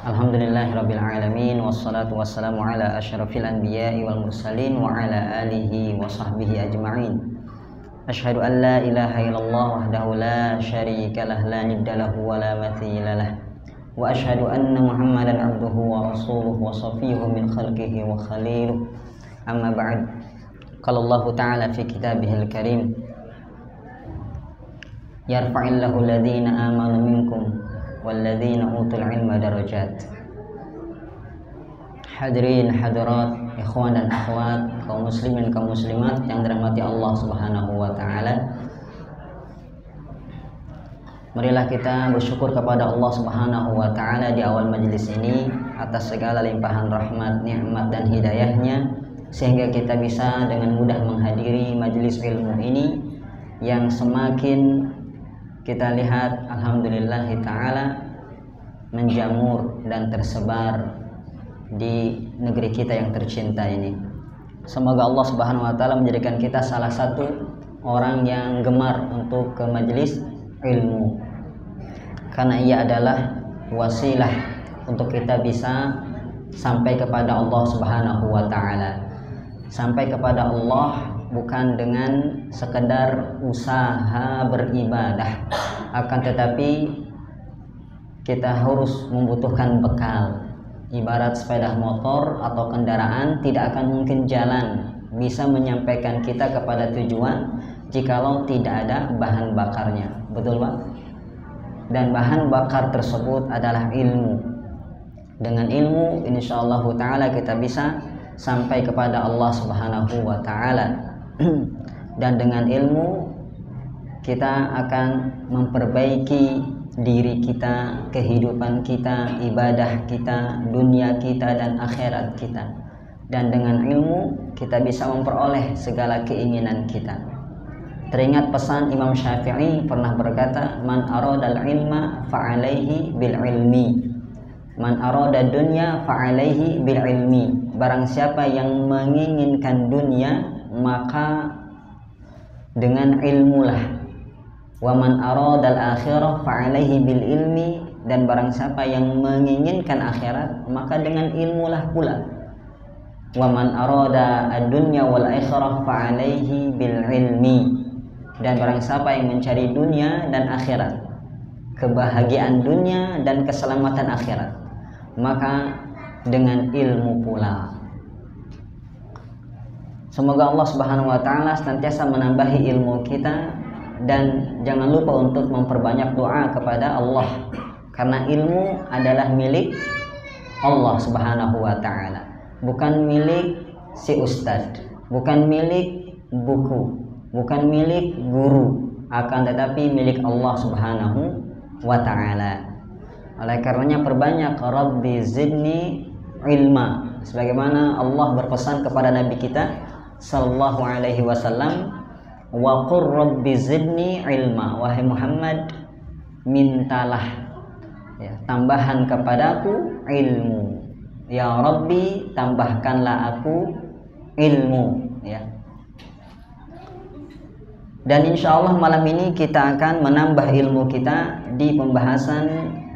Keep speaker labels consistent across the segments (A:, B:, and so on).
A: Alhamdulillahirabbil alamin wassalatu wassalamu ala asyrafil anbiya'i wal mursalin wa ala alihi wa sahbihi ajma'in. Asyhadu an la ilaha illallah wahdahu la syarika lah la nidda lahu wa la mathila lah. Wa asyhadu anna Muhammadan abduhu wa rasuluhu wa safiyuhu min khalqihi wa khaliluh. Amma ba'd. Qala Allah ta'ala fi kitabihil karim. Yarfa'illahu alladhina amanu minkum walladzina utul ilma darajat. Hadirin hadirat, ikhwan dan akhwat, kaum muslimin kaum muslimat yang dirahmati Allah Subhanahu wa taala. Marilah kita bersyukur kepada Allah Subhanahu wa taala di awal majelis ini atas segala limpahan rahmat, nikmat dan hidayahnya sehingga kita bisa dengan mudah menghadiri majelis ilmu ini yang semakin kita lihat alhamdulillah ta'ala menjamur dan tersebar di negeri kita yang tercinta ini. Semoga Allah Subhanahu wa taala menjadikan kita salah satu orang yang gemar untuk ke majelis ilmu, karena ia adalah wasilah untuk kita bisa sampai kepada Allah Subhanahu wa taala. Sampai kepada Allah bukan dengan sekedar usaha beribadah, akan tetapi kita harus membutuhkan bekal. Ibarat sepeda motor atau kendaraan tidak akan mungkin jalan bisa menyampaikan kita kepada tujuan jikalau tidak ada bahan bakarnya, betul Pak? Dan bahan bakar tersebut adalah ilmu. Dengan ilmu insyaallah ta'ala kita bisa sampai kepada Allah Subhanahu wa ta'ala. Dan dengan ilmu kita akan memperbaiki diri kita, kehidupan kita, ibadah kita, dunia kita dan akhirat kita. Dan dengan ilmu kita bisa memperoleh segala keinginan kita. Teringat pesan Imam Syafi'i pernah berkata, man aradal ilma fa'alaihi bil ilmi, man arada dunya fa'alaihi bil ilmi. Barang siapa yang menginginkan dunia maka dengan ilmulah. Wa man aradal akhirah fa'alaihi bil ilmi, dan barang siapa yang menginginkan akhirat maka dengan ilmulah pula. Wa man arada ad-dunya wal akhirah fa'alaihi bil ilmi, dan barang siapa yang mencari dunia dan akhirat, kebahagiaan dunia dan keselamatan akhirat, maka dengan ilmu pula. Semoga Allah Subhanahu wa taala senantiasa menambahi ilmu kita, dan jangan lupa untuk memperbanyak doa kepada Allah, karena ilmu adalah milik Allah Subhanahu wa taala, bukan milik si ustadz, bukan milik buku, bukan milik guru, akan tetapi milik Allah Subhanahu wa taala. Oleh karenanya perbanyak Rabbi zidni ilma, sebagaimana Allah berpesan kepada Nabi kita sallallahu alaihi wasallam, wa qur rabbi zidni ilma, wahai Muhammad mintalah ya, tambahan kepadaku ilmu, ya Rabbi tambahkanlah aku ilmu ya. Dan insyaallah malam ini kita akan menambah ilmu kita di pembahasan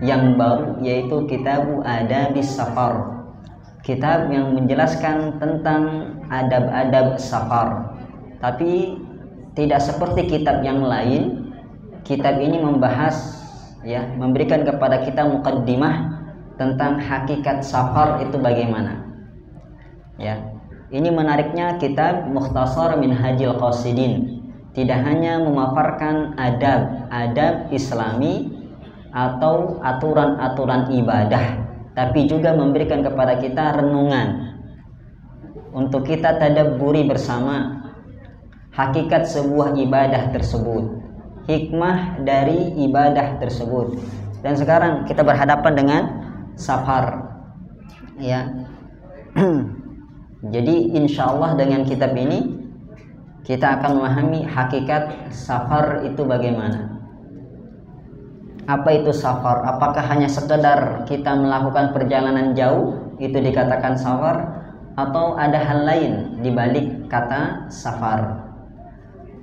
A: yang baru, yaitu Kitabu Adabis Safar, kitab yang menjelaskan tentang adab-adab safar. Tapi tidak seperti kitab yang lain, kitab ini membahas ya, memberikan kepada kita muqaddimah tentang hakikat safar itu bagaimana. Ya, ini menariknya kitab Mukhtasar Minhajil Qasidin. Tidak hanya memaparkan adab-adab Islami atau aturan-aturan ibadah, tapi juga memberikan kepada kita renungan untuk kita tadabburi bersama hakikat sebuah ibadah tersebut, hikmah dari ibadah tersebut. Dan sekarang kita berhadapan dengan safar ya. Jadi insyaallah dengan kitab ini kita akan memahami hakikat safar itu bagaimana. Apa itu safar? Apakah hanya sekedar kita melakukan perjalanan jauh itu dikatakan safar, atau ada hal lain di balik kata safar?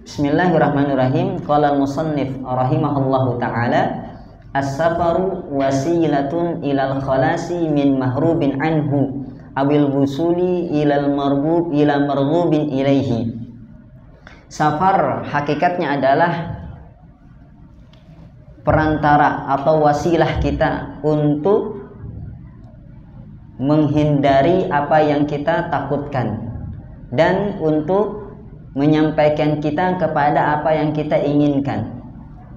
A: Bismillahirrahmanirrahim. Qala al-musannif rahimahullahu taala as-safaru wasilatun ilal khalasi min mahrubin anhu abil wusuli ila marghubin ilaihi. Safar hakikatnya adalah perantara atau wasilah kita untuk menghindari apa yang kita takutkan dan untuk menyampaikan kita kepada apa yang kita inginkan.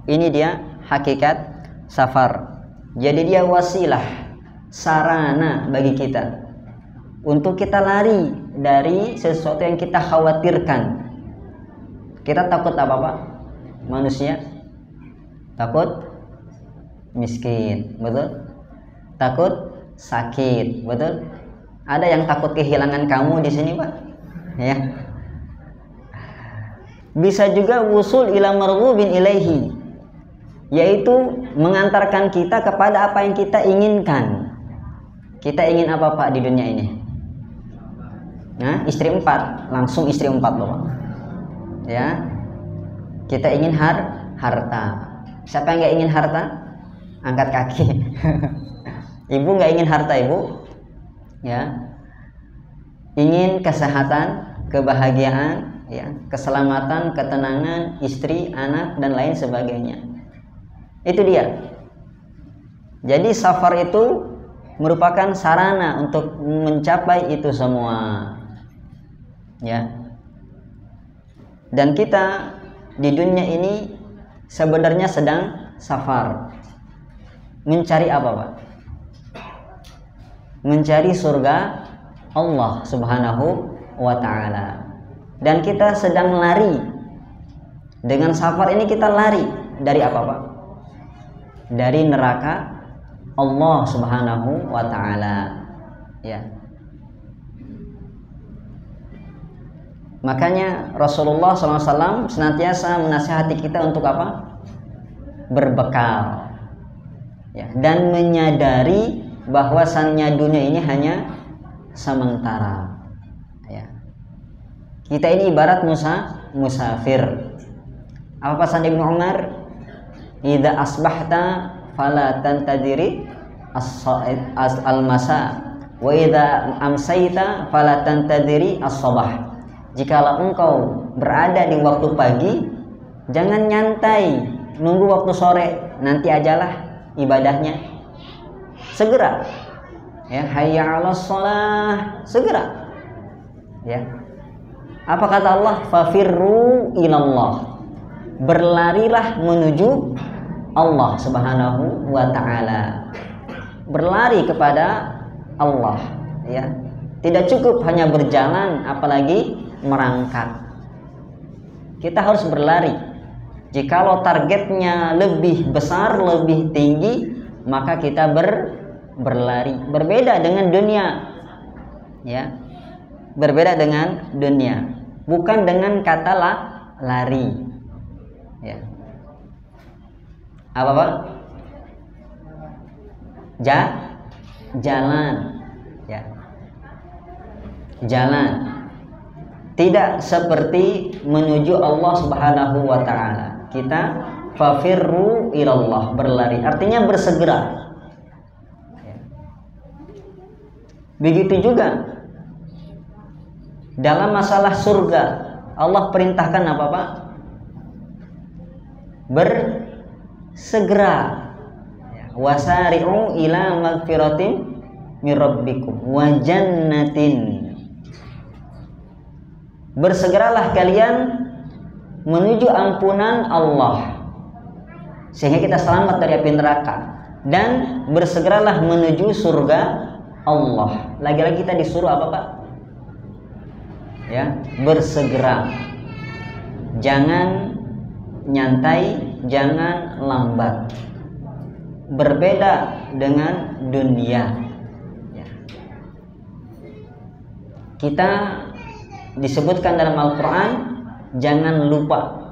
A: Ini dia hakikat safar. Jadi dia wasilah, sarana bagi kita untuk kita lari dari sesuatu yang kita khawatirkan. Kita takut apa Pak? Manusia takut miskin, betul? Takut sakit, betul? Ada yang takut kehilangan kamu di sini Pak? Ya. Bisa juga wusul ila marghubin ilaihi, yaitu mengantarkan kita kepada apa yang kita inginkan. Kita ingin apa Pak di dunia ini? Nah, istri 4, langsung istri 4 loh Pak. Ya, kita ingin harta. Siapa yang nggak ingin harta? Angkat kaki. Ibu nggak ingin harta ibu? Ya, ingin kesehatan, kebahagiaan, ya, keselamatan, ketenangan, istri, anak dan lain sebagainya. Itu dia. Jadi safar itu merupakan sarana untuk mencapai itu semua. Ya. Dan kita di dunia ini sebenarnya sedang safar. Mencari apa, Pak? Mencari surga Allah Subhanahu wa ta'ala. Dan kita sedang lari. Dengan safar ini kita lari dari apa, Pak? Dari neraka Allah Subhanahu wa ta'ala. Ya. Makanya Rasulullah SAW senantiasa menasihati kita untuk apa? Berbekal, ya, dan menyadari bahwasannya dunia ini hanya sementara. Ya. Kita ini ibarat musafir. Apa pesan Ibnu Umar? Idza asbahta fala tantadiri al-masa wa idza amsayta fala tantadiri as-sabah. Jikalau engkau berada di waktu pagi, jangan nyantai nunggu waktu sore, nanti ajalah ibadahnya. Segera. Ya, hayya 'alas shalah, segera. Ya. Apa kata Allah? Fafirru ilallah. Berlarilah menuju Allah Subhanahu wa ta'ala. Berlari kepada Allah, ya. Tidak cukup hanya berjalan, apalagi merangkak. Kita harus berlari. Jikalau targetnya lebih besar, lebih tinggi, maka kita berlari. Berbeda dengan dunia, ya. Berbeda dengan dunia. Bukan dengan kata lari, ya. Apa Pak? Jalan, ya. Jalan. Tidak seperti menuju Allah Subhanahu wa ta'ala. Kita fafirru ilallah, berlari, artinya bersegera. Begitu juga dalam masalah surga, Allah perintahkan apa Pak? Bersegera. Wasari'u ila magfiratin mir rabbikum wa jannatin. Bersegeralah kalian menuju ampunan Allah sehingga kita selamat dari api neraka, dan bersegeralah menuju surga Allah. Lagi-lagi kita disuruh apa Pak? Ya, bersegera. Jangan nyantai, jangan lambat. Berbeda dengan dunia. Ya. Kita disebutkan dalam Al-Quran, jangan lupa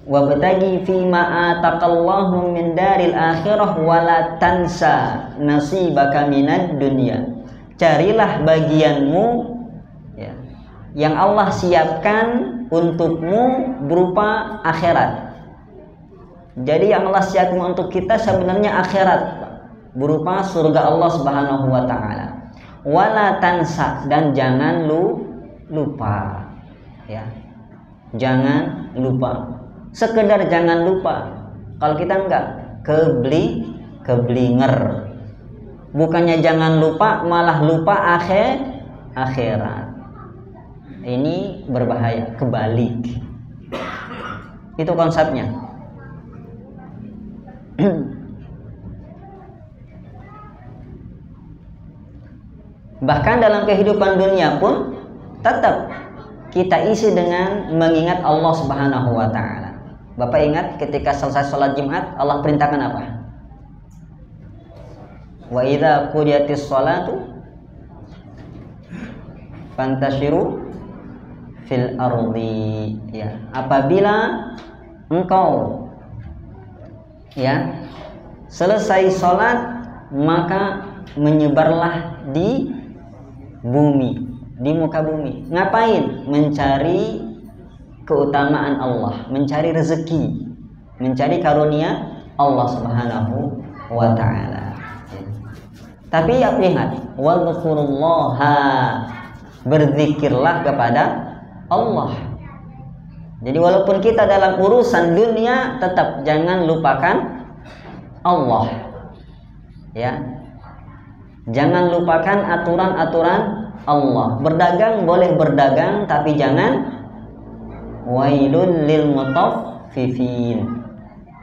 A: wabtagi fima ataqallahu min daril akhirah wala tansa nasibaka minad dunya. Carilah bagianmu, ya, yang Allah siapkan untukmu berupa akhirat. Jadi yang Allah siapkan untuk kita sebenarnya akhirat, berupa surga Allah Subhanahu wa taala. Wala tansa, dan jangan lupa. Ya. Jangan lupa. Sekedar jangan lupa. Kalau kita enggak keblinger. Bukannya jangan lupa, malah lupa akhirat. Ini berbahaya, kebalik. Itu konsepnya. Bahkan dalam kehidupan dunia pun tetap kita isi dengan mengingat Allah Subhanahu wa taala. Bapak ingat ketika selesai sholat Jumat, Allah perintahkan apa? Wa idza qudiyatis sholatu fantashiru fil ardi. Ya, apabila engkau selesai sholat, maka menyebarlah di bumi, di muka bumi. Ngapain? Mencari keutamaan Allah, mencari rezeki, mencari karunia Allah Subhanahu wa taala. Tapi lihat, wadhkurullaha, berzikirlah kepada Allah. Jadi walaupun kita dalam urusan dunia, tetap jangan lupakan Allah. Ya. Jangan lupakan aturan-aturan Allah. Berdagang boleh berdagang, tapi jangan wailul lil mutaffifin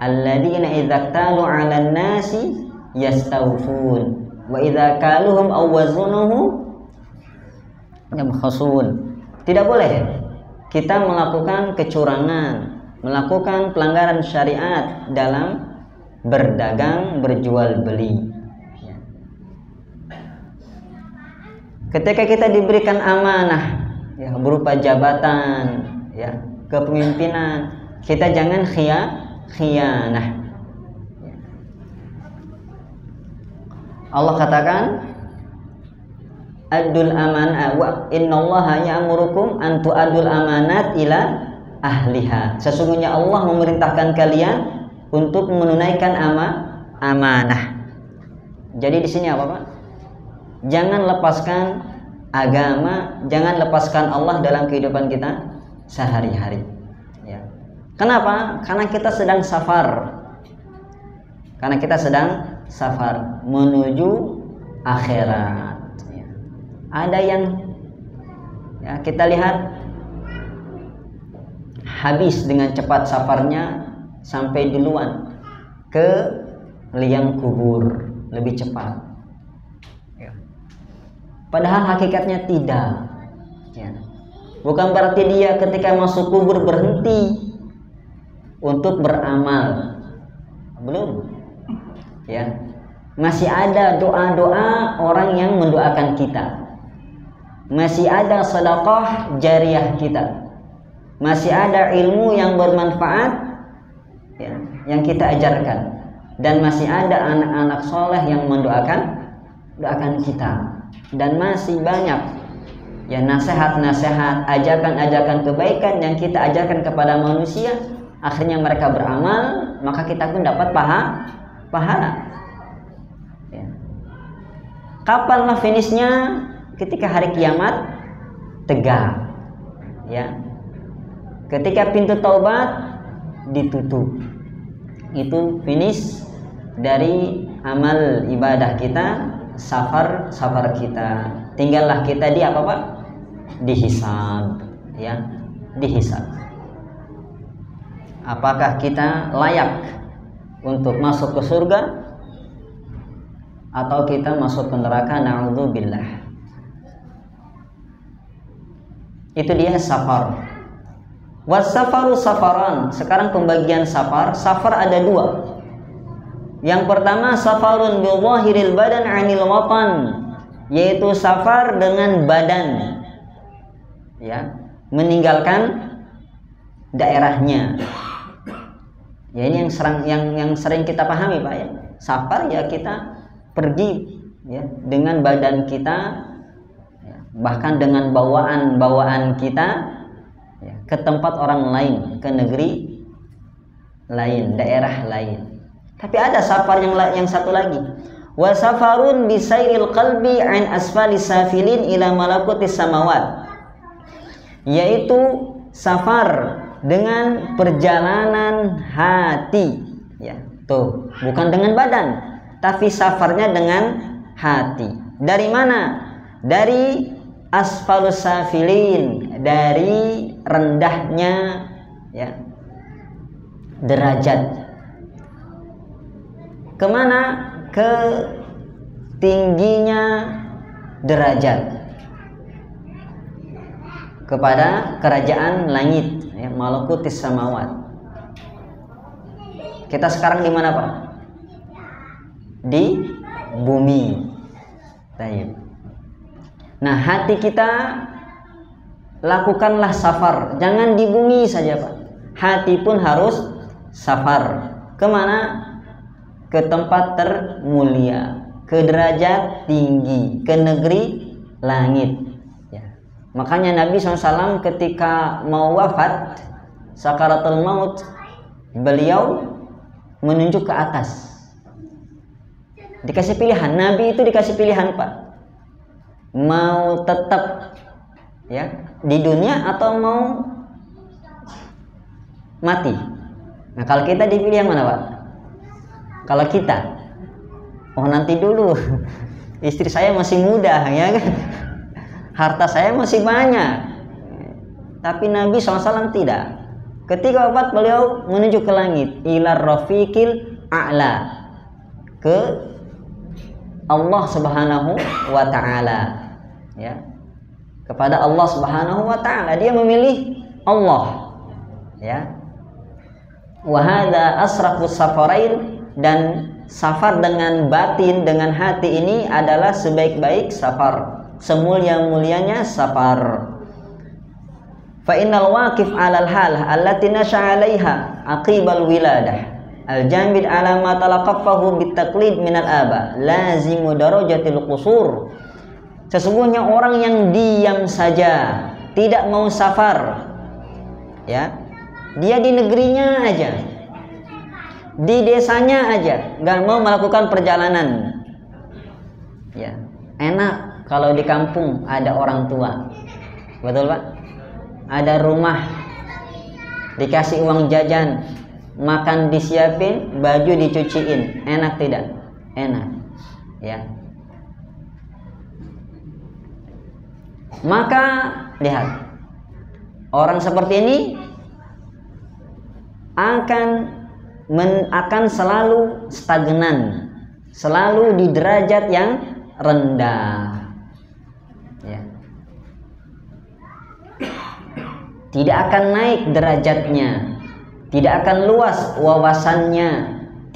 A: alladzina idza talu 'alan nasi yastawfun wa idza kaluhum aw wazanuhu yabkhasun. Tidak boleh kita melakukan kecurangan, melakukan pelanggaran syariat dalam berdagang, berjual beli. Ketika kita diberikan amanah, berupa jabatan, kepemimpinan, kita jangan khianah. Allah katakan, adul amanah wa innallaha ya'murukum an tu'adul amanat ila ahliha. Sesungguhnya Allah memerintahkan kalian untuk menunaikan amanah. Jadi di sini apa, Pak? Jangan lepaskan agama, jangan lepaskan Allah dalam kehidupan kita sehari-hari. Ya. Kenapa? Karena kita sedang safar. Karena kita sedang safar menuju akhirat. Ya. Ada yang kita lihat habis dengan cepat safarnya, sampai duluan ke liang kubur lebih cepat. Padahal hakikatnya tidak. Bukan berarti dia ketika masuk kubur berhenti untuk beramal. Belum. Masih ada doa-doa orang yang mendoakan kita. Masih ada sedekah jariyah kita. Masih ada ilmu yang bermanfaat yang kita ajarkan. Dan masih ada anak-anak soleh yang mendoakan kita. Dan masih banyak nasihat-nasihat, ajakan-ajakan kebaikan yang kita ajarkan kepada manusia. Akhirnya mereka beramal, maka kita pun dapat pahala. Kapanlah finishnya? Ketika hari kiamat tegak. Ketika pintu taubat ditutup. Itu finish dari amal ibadah kita, safar kita. Tinggallah kita di apa, Pak? Dihisab, dihisab. Apakah kita layak untuk masuk ke surga atau kita masuk ke neraka? Na'udzubillah. Itu dia safar. Wasafaru safaran. Sekarang pembagian safar. Safar ada dua. Yang pertama, safarun bi dhahiril badan 'anil watan, yaitu safar dengan badan, meninggalkan daerahnya. Ini yang sering kita pahami, Pak, Safar kita pergi dengan badan kita, bahkan dengan bawaan kita ke tempat orang lain, ke negeri lain, daerah lain. Tapi ada safar yang satu lagi. Wa safarun bisairil qalbi an asfali safilin ila malakutis samawat. Yaitu safar dengan perjalanan hati, ya. Tuh, bukan dengan badan, tapi safarnya dengan hati. Dari mana? Dari asfalus safilin, dari rendahnya, ya, derajat. Kemana? Ke tingginya derajat, kepada kerajaan langit, ya, malakutis samawat. Kita sekarang di mana, Pak? Di bumi. Baik. Nah, hati kita lakukanlah safar, jangan di bumi saja, Pak. Hati pun harus safar. Kemana? Ke tempat termulia, ke derajat tinggi, ke negeri langit. Makanya Nabi SAW ketika mau wafat, sakaratul maut, beliau menunjuk ke atas. Dikasih pilihan, Nabi itu dikasih pilihan, Pak. Mau tetap, ya, di dunia atau mau mati. Nah, kalau kita dipilih yang mana, Pak? Kalau kita, oh nanti dulu, istri saya masih muda, ya kan? Harta saya masih banyak. Tapi Nabi SAW tidak. Ketika wafat beliau menuju ke langit, ilar rafiqil a'la, ke Allah Subhanahu wa ta'ala, ya, kepada Allah Subhanahu wa ta'ala. Dia memilih Allah, ya. Wa hadza asrafus safarain, dan safar dengan batin, dengan hati ini adalah sebaik-baik safar, semulia-mulianya safar. Fa innal waqif 'alal hal allati nasha'a 'alaiha aqibal wiladah al-jamid 'ala ma talaqaffahu bitaqlid minal aba lazimu darajatil qusur. Sesungguhnya orang yang diam saja, tidak mau safar, ya, dia di negerinya aja, di desanya aja, nggak mau melakukan perjalanan, ya. Enak kalau di kampung ada orang tua, betul, Pak? Ada rumah, dikasih uang jajan, makan disiapin, baju dicuciin, enak tidak? Enak, ya. Maka lihat, orang seperti ini akan selalu stagnan, selalu di derajat yang rendah, ya. Tidak akan naik derajatnya, tidak akan luas wawasannya,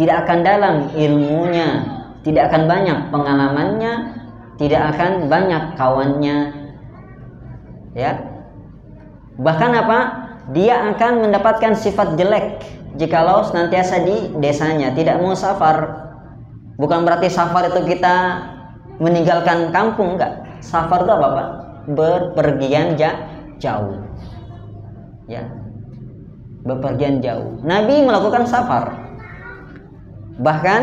A: tidak akan dalam ilmunya, tidak akan banyak pengalamannya, tidak akan banyak kawannya, ya. Bahkan apa? Dia akan mendapatkan sifat jelek jikalau senantiasa di desanya, tidak mau safar. Bukan berarti safar itu kita meninggalkan kampung, enggak. Safar itu apa, Pak? Berpergian jauh, ya, bepergian jauh. Nabi melakukan safar. Bahkan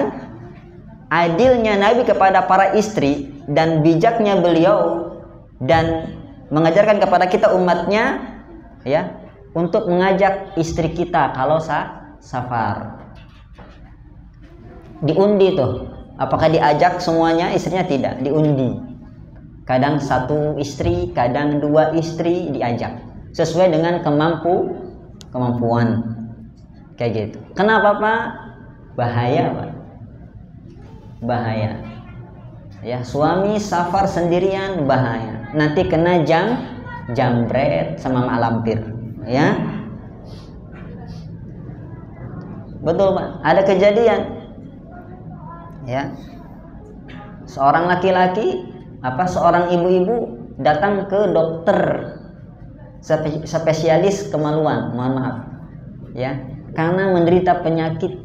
A: adilnya Nabi kepada para istri dan bijaknya beliau dan mengajarkan kepada kita umatnya, ya, untuk mengajak istri kita kalau safar. Diundi tuh, apakah diajak semuanya istrinya? Tidak, diundi. Kadang satu istri, kadang dua istri diajak, sesuai dengan kemampuan, kayak gitu. Kenapa, Pak? Bahaya, Pak. Bahaya, ya. Suami safar sendirian bahaya, nanti kena jambret sama mak lampir, ya. Betul, Pak. Ada kejadian, ya, seorang laki-laki, seorang ibu-ibu datang ke dokter spesialis kemaluan, mohon maaf, ya, karena menderita penyakit.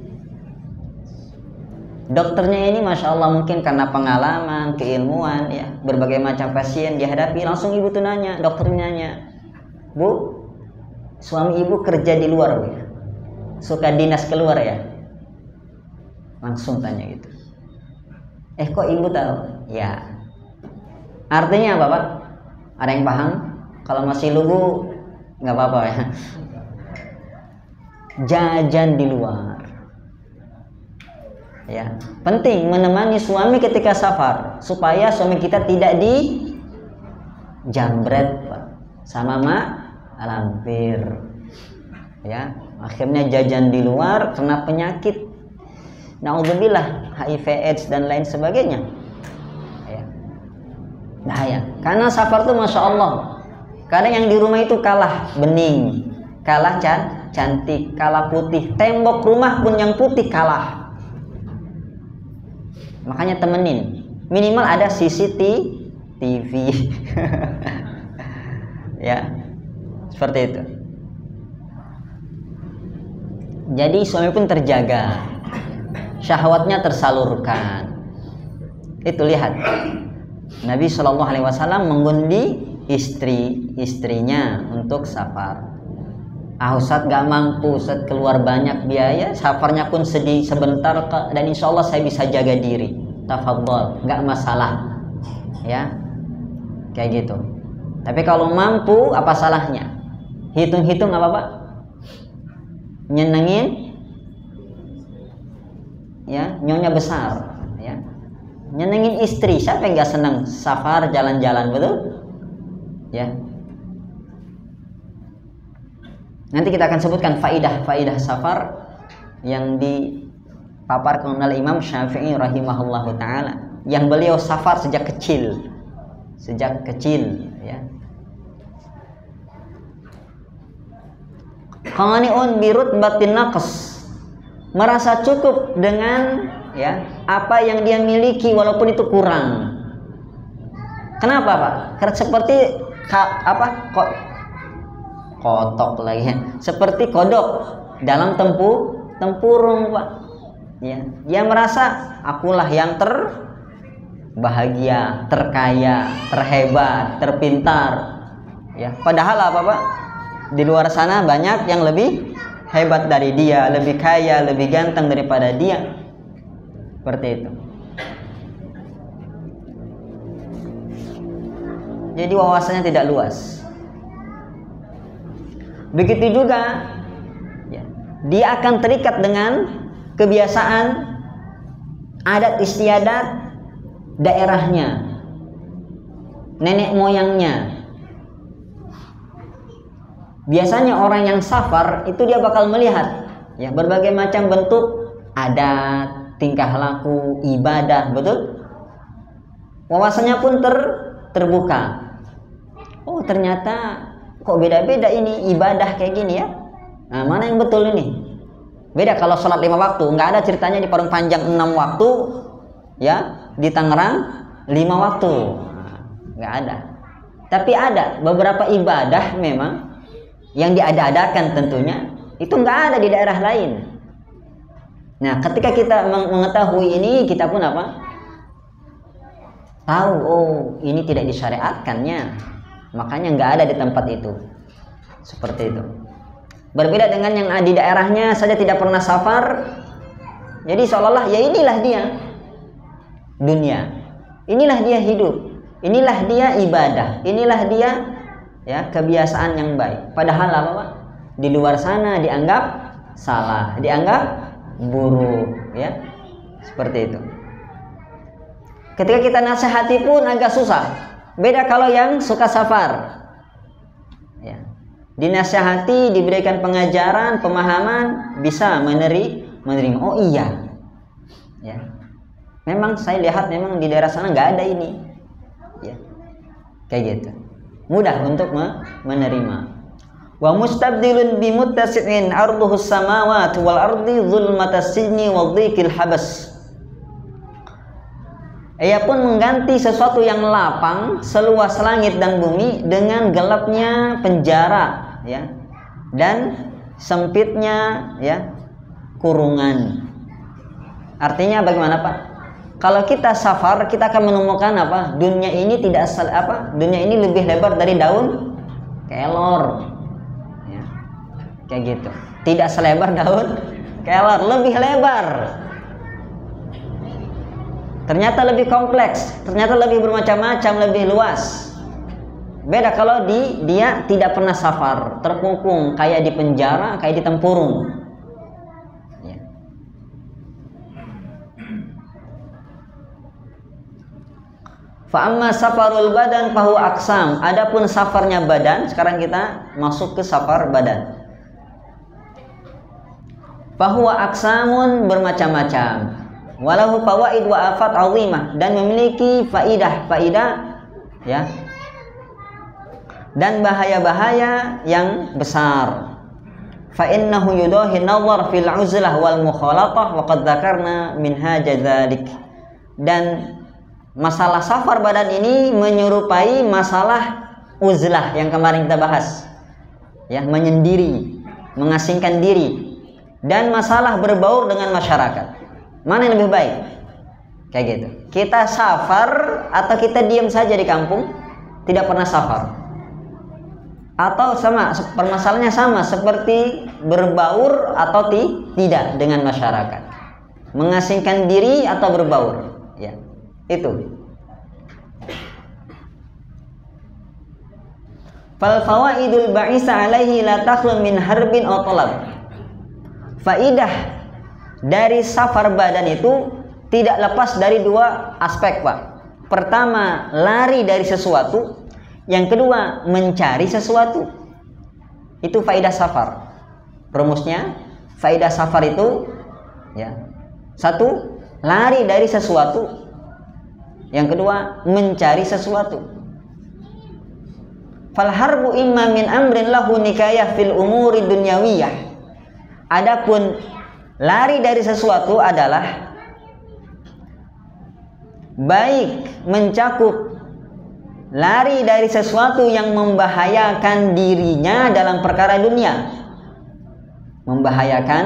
A: Dokternya ini masya Allah mungkin karena pengalaman, keilmuan, ya, berbagai macam pasien dihadapi. Langsung ibu tuh nanya, dokternya nanya, Bu, suami ibu kerja di luar, Bu? suka dinas keluar ya? Langsung tanya gitu. Kok ibu tahu? Ya. Artinya apa Pak? Ada yang paham? Kalau masih lugu nggak apa-apa ya. Jajan di luar. Ya, penting menemani suami ketika safar supaya suami kita tidak dijambret Pak, sama mak lampir. Ya, akhirnya jajan di luar kena penyakit. Naudzubillah, HIV/AIDS dan lain sebagainya. Ya. Bahaya. Karena safar tuh masya Allah. Kadang yang di rumah itu kalah bening, kalah cantik, kalah putih. Tembok rumah pun yang putih kalah. Makanya temenin, minimal ada CCTV. Ya, seperti itu. Jadi suami pun terjaga, syahwatnya tersalurkan. Itu lihat, Nabi Shallallahu Alaihi Wasallam mengundi istrinya untuk safar. Ustadz gak mampu, Ustadz keluar banyak biaya, safarnya pun sedih sebentar, dan insya Allah saya bisa jaga diri. Tafadhol, gak masalah, ya, kayak gitu. Tapi kalau mampu, apa salahnya? Hitung-hitung apa Pak? Nyenengin, ya, nyonya besar, ya, nyenengin istri. Siapa yang gak senang safar jalan-jalan, betul? Ya. Nanti kita akan sebutkan faidah safar yang dipaparkan oleh Imam Syafi'i rahimahullahu taala, yang beliau safar sejak kecil, ya. Qani'un bi rutbatin naqs, merasa cukup dengan ya apa yang dia miliki walaupun itu kurang. Kenapa Pak? Karena seperti kotok lagi ya. Seperti kodok dalam tempurung Pak. Ya, dia merasa akulah yang terbahagia, terkaya, terhebat, terpintar. Ya, padahal apa Pak? Di luar sana banyak yang lebih hebat dari dia, lebih kaya, lebih ganteng daripada dia. Seperti itu. Jadi wawasannya tidak luas. Begitu juga ya, dia akan terikat dengan kebiasaan adat istiadat daerahnya, nenek moyangnya. Biasanya orang yang safar itu dia bakal melihat ya berbagai macam bentuk adat, tingkah laku, ibadah, betul? Wawasannya pun terbuka. Oh, ternyata kok beda-beda ini ibadah kayak gini ya. Nah, mana yang betul ini? Beda kalau sholat 5 waktu, nggak ada ceritanya di Parung Panjang 6 waktu, ya, di Tangerang 5 waktu, nggak ada. Tapi ada beberapa ibadah memang yang diada-adakan tentunya, itu nggak ada di daerah lain. Nah, ketika kita mengetahui ini, kita pun apa? Tahu, oh ini tidak disyariatkannya. Makanya nggak ada di tempat itu. Seperti itu. Berbeda dengan yang di daerahnya saja tidak pernah safar. Jadi seolah-olah ya inilah dia dunia, inilah dia hidup, inilah dia ibadah, inilah dia ya kebiasaan yang baik. Padahal apa Pak? Di luar sana dianggap salah, dianggap buruk, ya. Seperti itu. Ketika kita nasihati pun agak susah. Beda kalau yang suka safar, ya. Dinasihati, diberikan pengajaran, pemahaman, bisa menerima. Oh iya, ya. Memang saya lihat memang di daerah sana nggak ada ini, ya. Kayak gitu. Mudah untuk menerima. Wa mustabdilun bi muttasi'in arduhus samawati wal ardi zulmatas sijni wa dhikil habas. Ia pun mengganti sesuatu yang lapang seluas langit dan bumi dengan gelapnya penjara, ya, dan sempitnya ya kurungan. Artinya bagaimana Pak? Kalau kita safar, kita akan menemukan apa? Dunia ini tidak dunia ini lebih lebar dari daun kelor, ya. kayak gitu. Tidak selebar daun kelor, lebih lebar. Ternyata lebih kompleks, ternyata lebih bermacam-macam, lebih luas. Beda kalau dia tidak pernah safar, terkungkung kayak di penjara, kayak di tempurung. Ya. Fa amma safarul badan fahu aksam. Adapun safarnya badan, sekarang kita masuk ke safar badan. Fahu aksamun, bermacam-macam. Walahu fawaid wa afat azimah, dan memiliki faidah ya, dan bahaya-bahaya yang besar. Fa innahu yudahi an-nazar fil uzlah wal mukhalatah wa qad dzakarna minhaja dzalik. Dan masalah safar badan ini menyerupai masalah uzlah yang kemarin kita bahas, ya, menyendiri, mengasingkan diri, dan masalah berbaur dengan masyarakat. Mana yang lebih baik? Kayak gitu. Kita safar atau kita diam saja di kampung, tidak pernah safar? Atau sama, permasalahannya sama seperti berbaur atau tidak dengan masyarakat? Mengasingkan diri atau berbaur? Ya, itu. Fal fawaidul ba'isa alaihi la takhlu min harbin aw talab. Faidah dari safar badan itu tidak lepas dari dua aspek, Pak. Pertama, lari dari sesuatu. Yang kedua, mencari sesuatu. Itu faidah safar. Rumusnya, faidah safar itu, ya, satu, lari dari sesuatu. Yang kedua, mencari sesuatu. Fal harbu imma min amrin lahu nikayah fil umuri dunyawiyah. Adapun lari dari sesuatu adalah baik mencakup lari dari sesuatu yang membahayakan dirinya dalam perkara dunia, membahayakan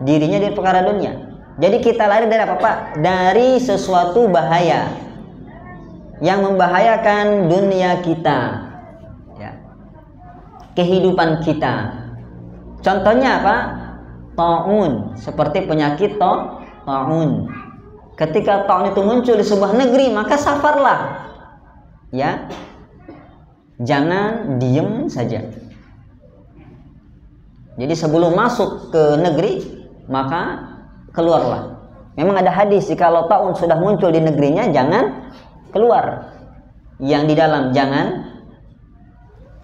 A: dirinya di perkara dunia. Jadi kita lari dari apa, Pak? Dari sesuatu bahaya yang membahayakan dunia kita, ya, kehidupan kita. Contohnya apa? Ta'un, seperti penyakit ta'un. Ketika ta'un itu muncul di sebuah negeri, maka safarlah, ya, jangan diem saja. Jadi sebelum masuk ke negeri, maka keluarlah. Memang ada hadis, jikalau ta'un sudah muncul di negerinya, jangan keluar. Yang di dalam jangan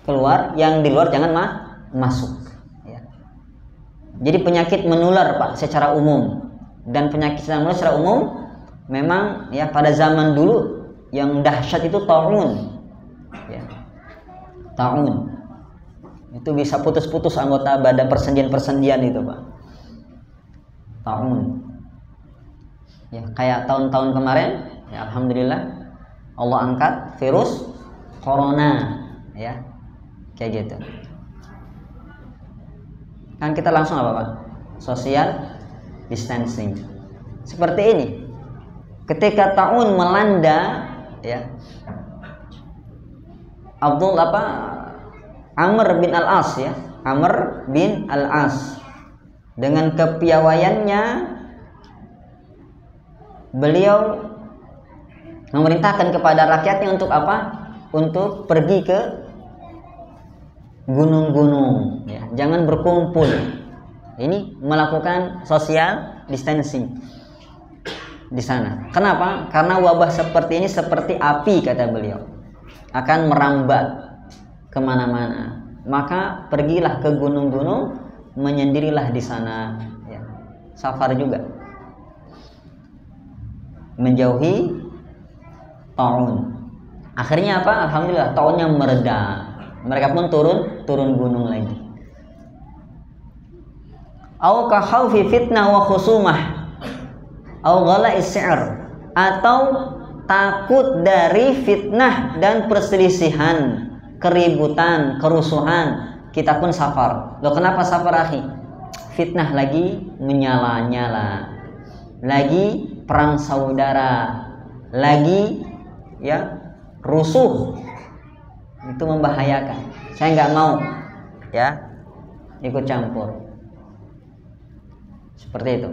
A: keluar, yang di luar jangan masuk. Jadi penyakit menular, Pak, secara umum. Dan penyakit menular secara umum memang, ya, pada zaman dulu yang dahsyat itu ta'un, ya. Ta'un itu bisa putus-putus anggota badan, persendian itu, Pak. Ta'un, ya, kayak tahun-tahun kemarin, ya, alhamdulillah Allah angkat virus corona, ya, kayak gitu. Kan kita langsung apa, Pak? Social distancing. Seperti ini. Ketika ta'un melanda, ya, Amr bin Al-As, ya, Amr bin Al-As, dengan kepiawaiannya beliau memerintahkan kepada rakyatnya untuk apa? Untuk pergi ke gunung-gunung, ya, jangan berkumpul. Ini melakukan social distancing di sana. Kenapa? Karena wabah seperti ini seperti api, kata beliau, akan merambat kemana-mana. Maka pergilah ke gunung-gunung, menyendirilah di sana, ya. Safar juga, menjauhi ta'un. Akhirnya apa? Alhamdulillah ta'unnya mereda. Mereka pun turun gunung lagi. Au ka khaufi fitnah wa khusumah au ghala'is si'r, atau takut dari fitnah dan perselisihan, keributan, kerusuhan, kita pun safar. Loh, kenapa safar, akhi? Fitnah lagi menyala-nyala, lagi perang saudara, lagi, ya, rusuh. Itu membahayakan. Saya nggak mau, ya, ikut campur. Seperti itu.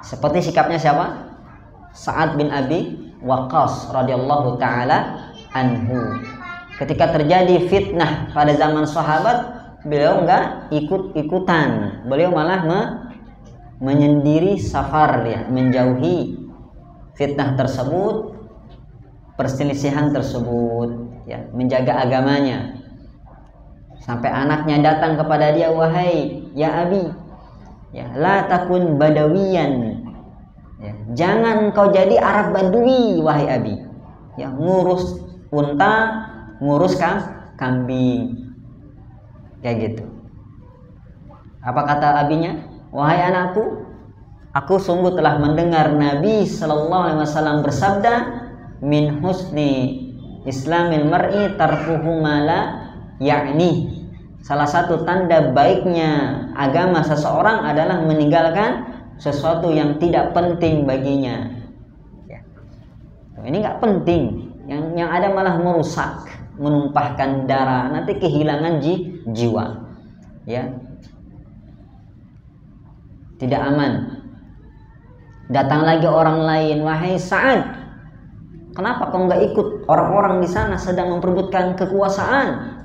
A: Seperti sikapnya siapa? Sa'ad bin Abi Waqqas radhiyallahu taala anhu. Ketika terjadi fitnah pada zaman sahabat, beliau enggak ikut-ikutan. Beliau malah menyendiri safar, ya, menjauhi fitnah tersebut, perselisihan tersebut, ya, menjaga agamanya. Sampai anaknya datang kepada dia, "Wahai ya Abi, ya, la takun badawiyan, ya, jangan kau jadi Arab Badui wahai Abi, ya, ngurus unta, ngurus kambing," kayak gitu. Apa kata abinya? "Wahai anakku, aku sungguh telah mendengar Nabi sallallahu alaihi wasallam bersabda, min husni islamil mar'i tarkuhu ma la ya'ni." Salah satu tanda baiknya agama seseorang adalah meninggalkan sesuatu yang tidak penting baginya. Ya. Ini nggak penting, yang ada malah merusak, menumpahkan darah, nanti kehilangan jiwa, ya, tidak aman. Datang lagi orang lain, "Wahai Sa'ad, kenapa kau nggak ikut orang-orang di sana sedang memperebutkan kekuasaan?"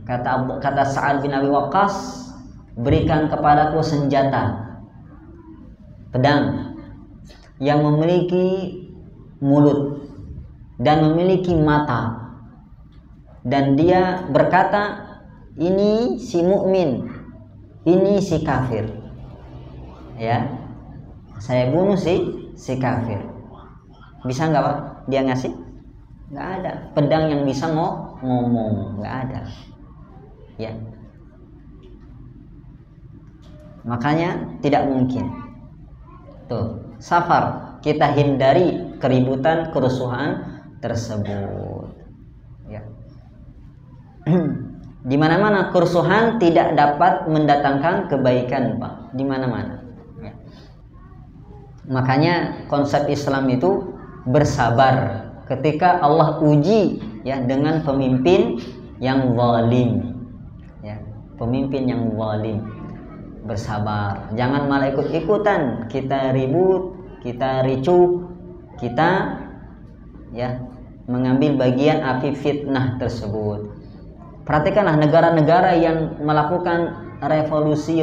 A: Kata Sa'ad bin Abi Waqqas, "Berikan kepadaku senjata, pedang yang memiliki mulut dan memiliki mata, dan dia berkata, ini si mukmin, ini si kafir, ya, saya bunuh si kafir." Bisa nggak Pak dia ngasih? Nggak ada. Pedang yang bisa ngomong, nggak ada, ya. Makanya tidak mungkin. Tuh, safar, kita hindari keributan, kerusuhan tersebut, ya. Di mana-mana kerusuhan tidak dapat mendatangkan kebaikan, Pak. Di mana-mana, ya. Makanya konsep Islam itu bersabar ketika Allah uji, ya, dengan pemimpin yang zalim, ya, pemimpin yang zalim. Bersabar, jangan malah ikut-ikutan, kita ribut, kita ricuh, kita, ya, mengambil bagian api fitnah tersebut. Perhatikanlah negara-negara yang melakukan revolusi,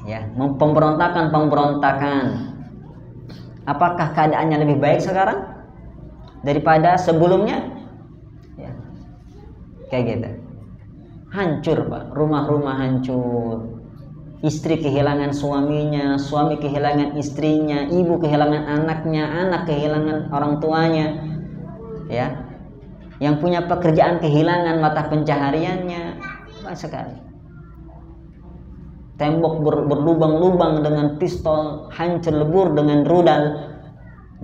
A: ya, pemberontakan. Apakah keadaannya lebih baik sekarang daripada sebelumnya? Ya, kayak gitu. Hancur, Pak, rumah-rumah hancur, istri kehilangan suaminya, suami kehilangan istrinya, ibu kehilangan anaknya, anak kehilangan orang tuanya, ya, yang punya pekerjaan kehilangan mata pencahariannya. Banyak sekali. Tembok berlubang-lubang dengan pistol, hancur lebur dengan rudal,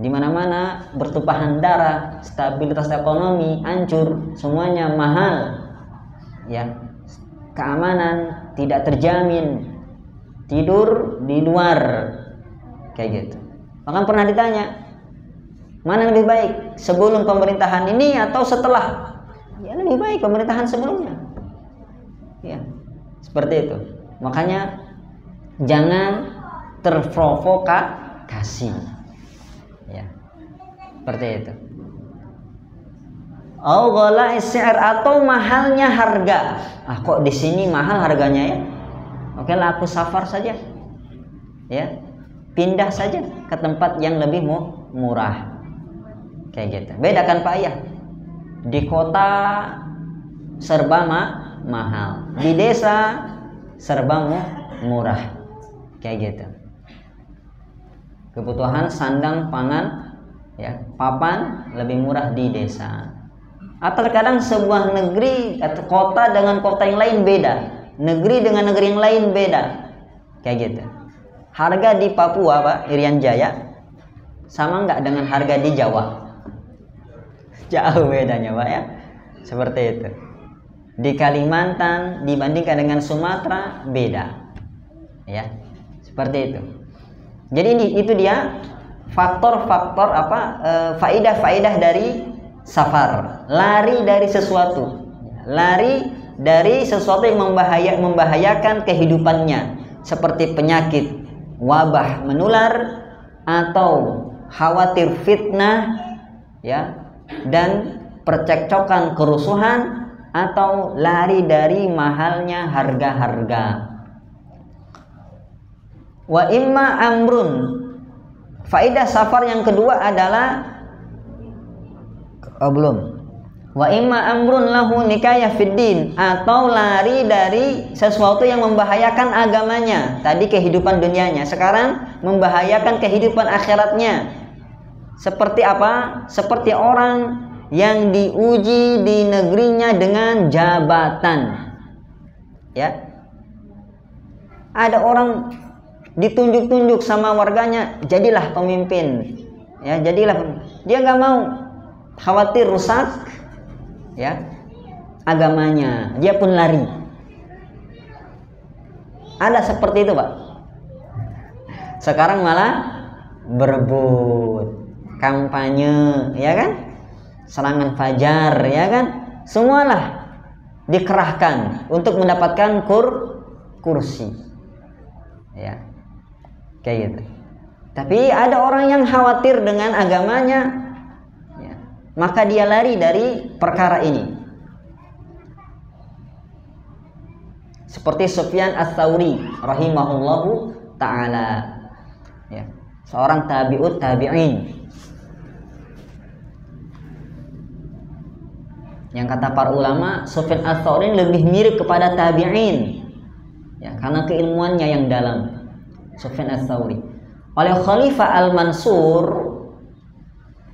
A: di mana-mana bertumpahan darah, stabilitas ekonomi hancur, semuanya mahal, ya, keamanan tidak terjamin, tidur di luar, kayak gitu. Bahkan pernah ditanya, mana lebih baik, sebelum pemerintahan ini atau setelah? Ya, lebih baik pemerintahan sebelumnya, ya, seperti itu. Makanya jangan terprovokasi, ya, seperti itu. Atau mahalnya harga. Kok di sini mahal harganya, ya? Oke lah, aku safar saja, ya, pindah saja ke tempat yang lebih murah, kayak gitu. Beda kan Pak, ya, di kota serba mahal, di desa serba murah, kayak gitu. Kebutuhan sandang pangan, ya, papan lebih murah di desa. Atau terkadang sebuah negeri atau kota dengan kota yang lain beda, negeri dengan negeri yang lain beda, kayak gitu. Harga di Papua, Pak, Irian Jaya, sama nggak dengan harga di Jawa? Jauh bedanya, Pak, ya, seperti itu. Di Kalimantan dibandingkan dengan Sumatera beda, ya, seperti itu. Jadi itu dia faktor-faktor faedah-faedah dari safar, lari dari sesuatu, lari dari sesuatu yang membahayakan kehidupannya, seperti penyakit, wabah menular, atau khawatir fitnah, ya, dan percekcokan, kerusuhan, atau lari dari mahalnya harga-harga. Wa imma amrun, faedah safar yang kedua adalah wa imma amrun lahu nikayah fid din, atau lari dari sesuatu yang membahayakan agamanya. Tadi kehidupan dunianya, sekarang membahayakan kehidupan akhiratnya. Seperti apa? Seperti orang yang diuji di negerinya dengan jabatan. Ya. Ada orang ditunjuk-tunjuk sama warganya, jadilah pemimpin. Ya, jadilah. Dia nggak mau, khawatir rusak, ya, agamanya. Dia pun lari. Ada seperti itu, Pak. Sekarang malah berebut, kampanye, ya kan? Serangan fajar, ya kan? Semualah dikerahkan untuk mendapatkan kursi. Ya. Kayak gitu. Tapi ada orang yang khawatir dengan agamanya, ya, maka dia lari dari perkara ini. Seperti Sufyan Ats-Tsauri rahimahullahu taala, ya, seorang tabi'ut tabi'in, yang kata para ulama Sufyan Ats-Tsauri lebih mirip kepada tabi'in, ya, karena keilmuannya yang dalam. Sufyan Ats-Tsauri oleh Khalifah Al-Mansur,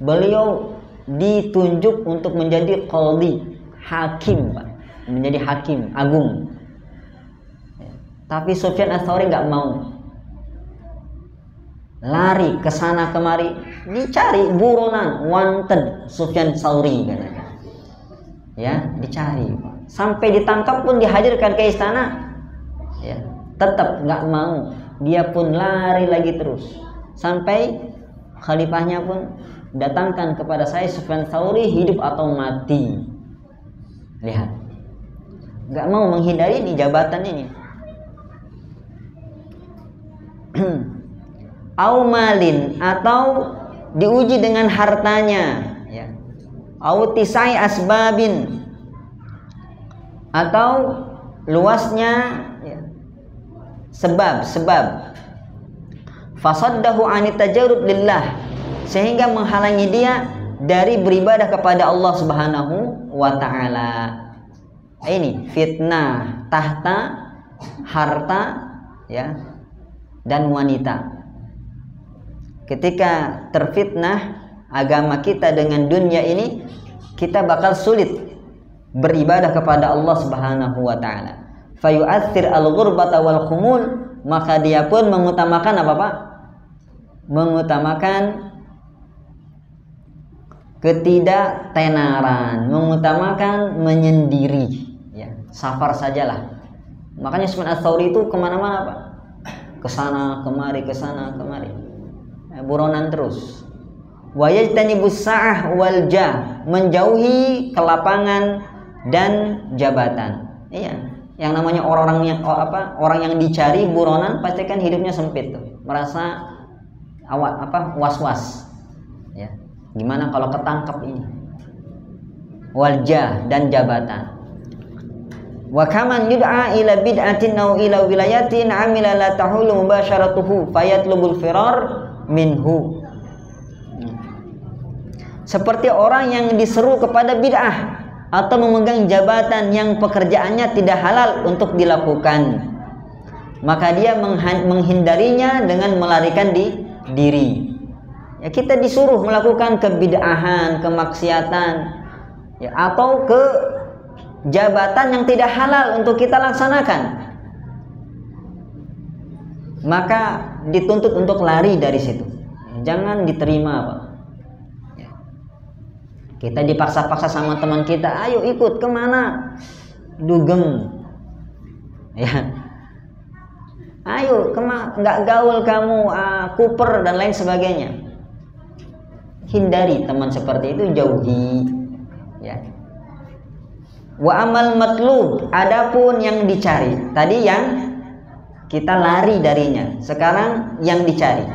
A: beliau ditunjuk untuk menjadi qadhi, hakim, Pak, menjadi hakim agung. Tapi Sufyan Ats-Tsauri nggak mau, lari ke sana kemari, dicari buronan, wanted Sufyan Ats-Tsauri katanya. Ya, dicari sampai ditangkap pun dihadirkan ke istana, ya, tetap nggak mau. Dia pun lari lagi terus sampai khalifahnya pun datangkan kepada saya, Sufyan Ats-Tsauri hidup atau mati. Lihat, nggak mau menghindari di jabatan ini. Au malin, atau diuji dengan hartanya, ya. Au tisai asbabin, atau luasnya, ya, sebab fasaddahu anit tajarrud lillah, sehingga menghalangi dia dari beribadah kepada Allah Subhanahu wa taala. Ini fitnah tahta, harta, ya, dan wanita. Ketika terfitnah agama kita dengan dunia ini, kita bakal sulit beribadah kepada Allah Subhanahu wa taala. Fayu'athir al-ghurbata wal khumul, maka dia pun mengutamakan apa, Pak? Mengutamakan ketidaktenaran, mengutamakan menyendiri, ya, safar sajalah. Makanya Sufyan Ats-Tsauri itu kemana-mana, Pak, kesana kemari, buronan terus. Wa yajtanibus sa'ah wal jah, menjauhi kelapangan dan jabatan. Iya, yang namanya orang yang dicari buronan pasti kan hidupnya sempit tuh, merasa was-was, ya, gimana kalau ketangkep ini. Wal jah, dan jabatan. Wa kaman yud'a ila bid'atin aw ila wilayatin amila la tahulu mubasharatuhu fayatlubul firar minhu. Seperti orang yang diseru kepada bid'ah atau memegang jabatan yang pekerjaannya tidak halal untuk dilakukan, maka dia menghindarinya dengan melarikan diri. Ya, kita disuruh melakukan kebid'ahan, kemaksiatan, ya, atau ke jabatan yang tidak halal untuk kita laksanakan, maka dituntut untuk lari dari situ. Jangan diterima, Pak. Kita dipaksa-paksa sama teman kita, ayo ikut kemana? Dugem, ya. Ayo nggak gaul kamu, kuper dan lain sebagainya. Hindari teman seperti itu, jauhi, ya. Wa amal matlub, adapun yang dicari. Tadi yang kita lari darinya, sekarang yang dicari.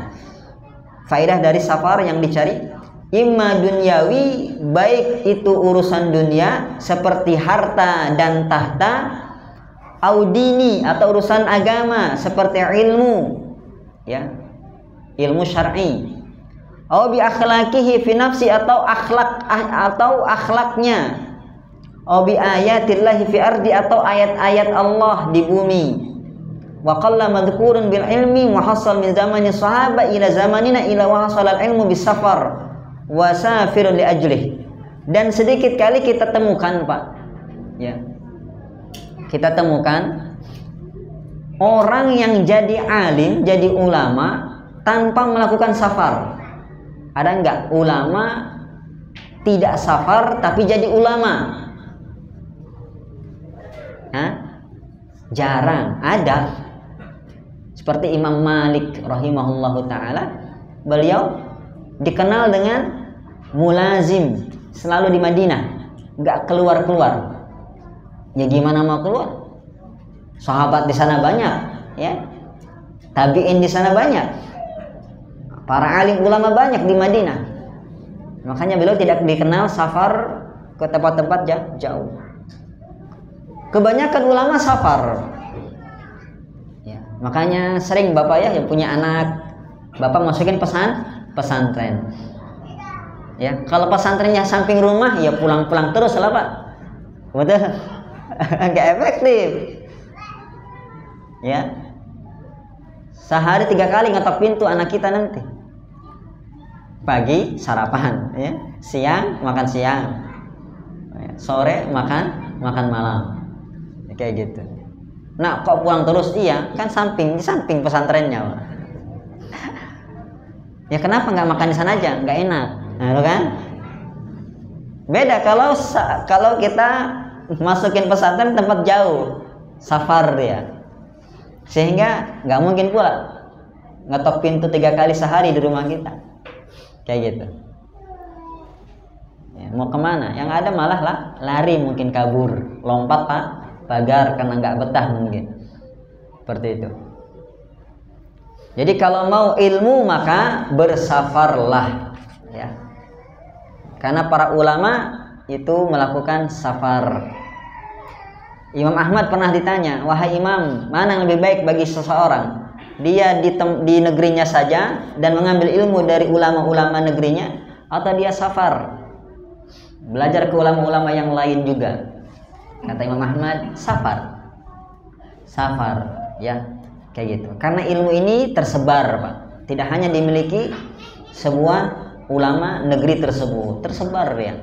A: Faedah dari safar yang dicari, imma dunyawi, baik itu urusan dunia seperti harta dan tahta, audini atau urusan agama seperti ilmu, ya, ilmu syar'i, au bi akhlaqihi fi nafsi atau akhlaknya, au bi ayatillahi fi ardi atau ayat-ayat Allah di bumi. Wa qalla madhkurun bil ilmi wa hasal min zamani sahaba ila zamanina ila wa hasal al ilmu bis safar wa safirun li ajlih. Dan sedikit kali kita temukan, Pak, ya, kita temukan orang yang jadi alim, jadi ulama tanpa melakukan safar. Ada enggak ulama tidak safar tapi jadi ulama? Hah? Jarang ada. Seperti Imam Malik rahimahullahu ta'ala, beliau dikenal dengan mulazim, selalu di Madinah, nggak keluar-keluar. Ya gimana mau keluar? Sahabat di sana banyak, ya, tabi'in di sana banyak, para alim ulama banyak di Madinah. Makanya beliau tidak dikenal safar ke tempat-tempat jauh. Kebanyakan ulama safar. Makanya sering bapak ya yang punya anak, bapak masukin pesantren. Ya, kalau pesantrennya samping rumah, ya pulang-pulang terus lah, Pak. Betul? Nggak efektif. Ya, sehari 3 kali ngetok pintu anak kita nanti. Pagi sarapan, ya, siang makan siang, sore makan malam, ya, kayak gitu. Nah, kok pulang terus? Iya, kan di samping pesantrennya, Pak. Ya kenapa nggak makan di sana aja? Nggak enak, nah, kan? Beda kalau kita masukin pesantren tempat jauh, safar dia, sehingga nggak mungkin pula ngetok pintu 3 kali sehari di rumah kita, kayak gitu. Ya, mau kemana? Yang ada malah lari, mungkin kabur, lompat, Pak, pagar karena nggak betah mungkin, seperti itu. Jadi kalau mau ilmu maka bersafarlah, ya, karena para ulama itu melakukan safar. Imam Ahmad pernah ditanya, wahai Imam, mana yang lebih baik bagi seseorang? Dia di negerinya saja dan mengambil ilmu dari ulama-ulama negerinya, atau dia safar belajar ke ulama-ulama yang lain juga? Kata Imam Ahmad, safar, ya, kayak gitu. Karena ilmu ini tersebar, Pak. Tidak hanya dimiliki sebuah ulama negeri tersebut, tersebar, ya.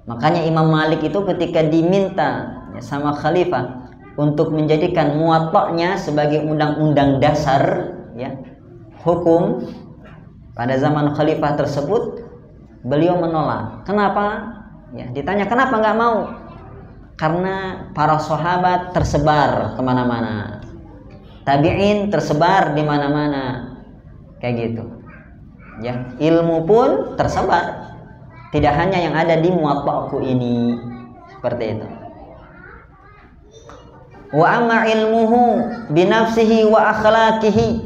A: Makanya Imam Malik itu ketika diminta, ya, sama khalifah untuk menjadikan muwatta'nya sebagai undang-undang dasar, ya, hukum pada zaman khalifah tersebut, beliau menolak. Kenapa? Ya, ditanya kenapa nggak mau? Karena para sahabat tersebar kemana-mana, tabi'in tersebar di mana-mana, kayak gitu. Ya, ilmu pun tersebar, tidak hanya yang ada di muwatta'ku ini, seperti itu. Wa amma ilmuhu binafsihi wa akhlaqihi.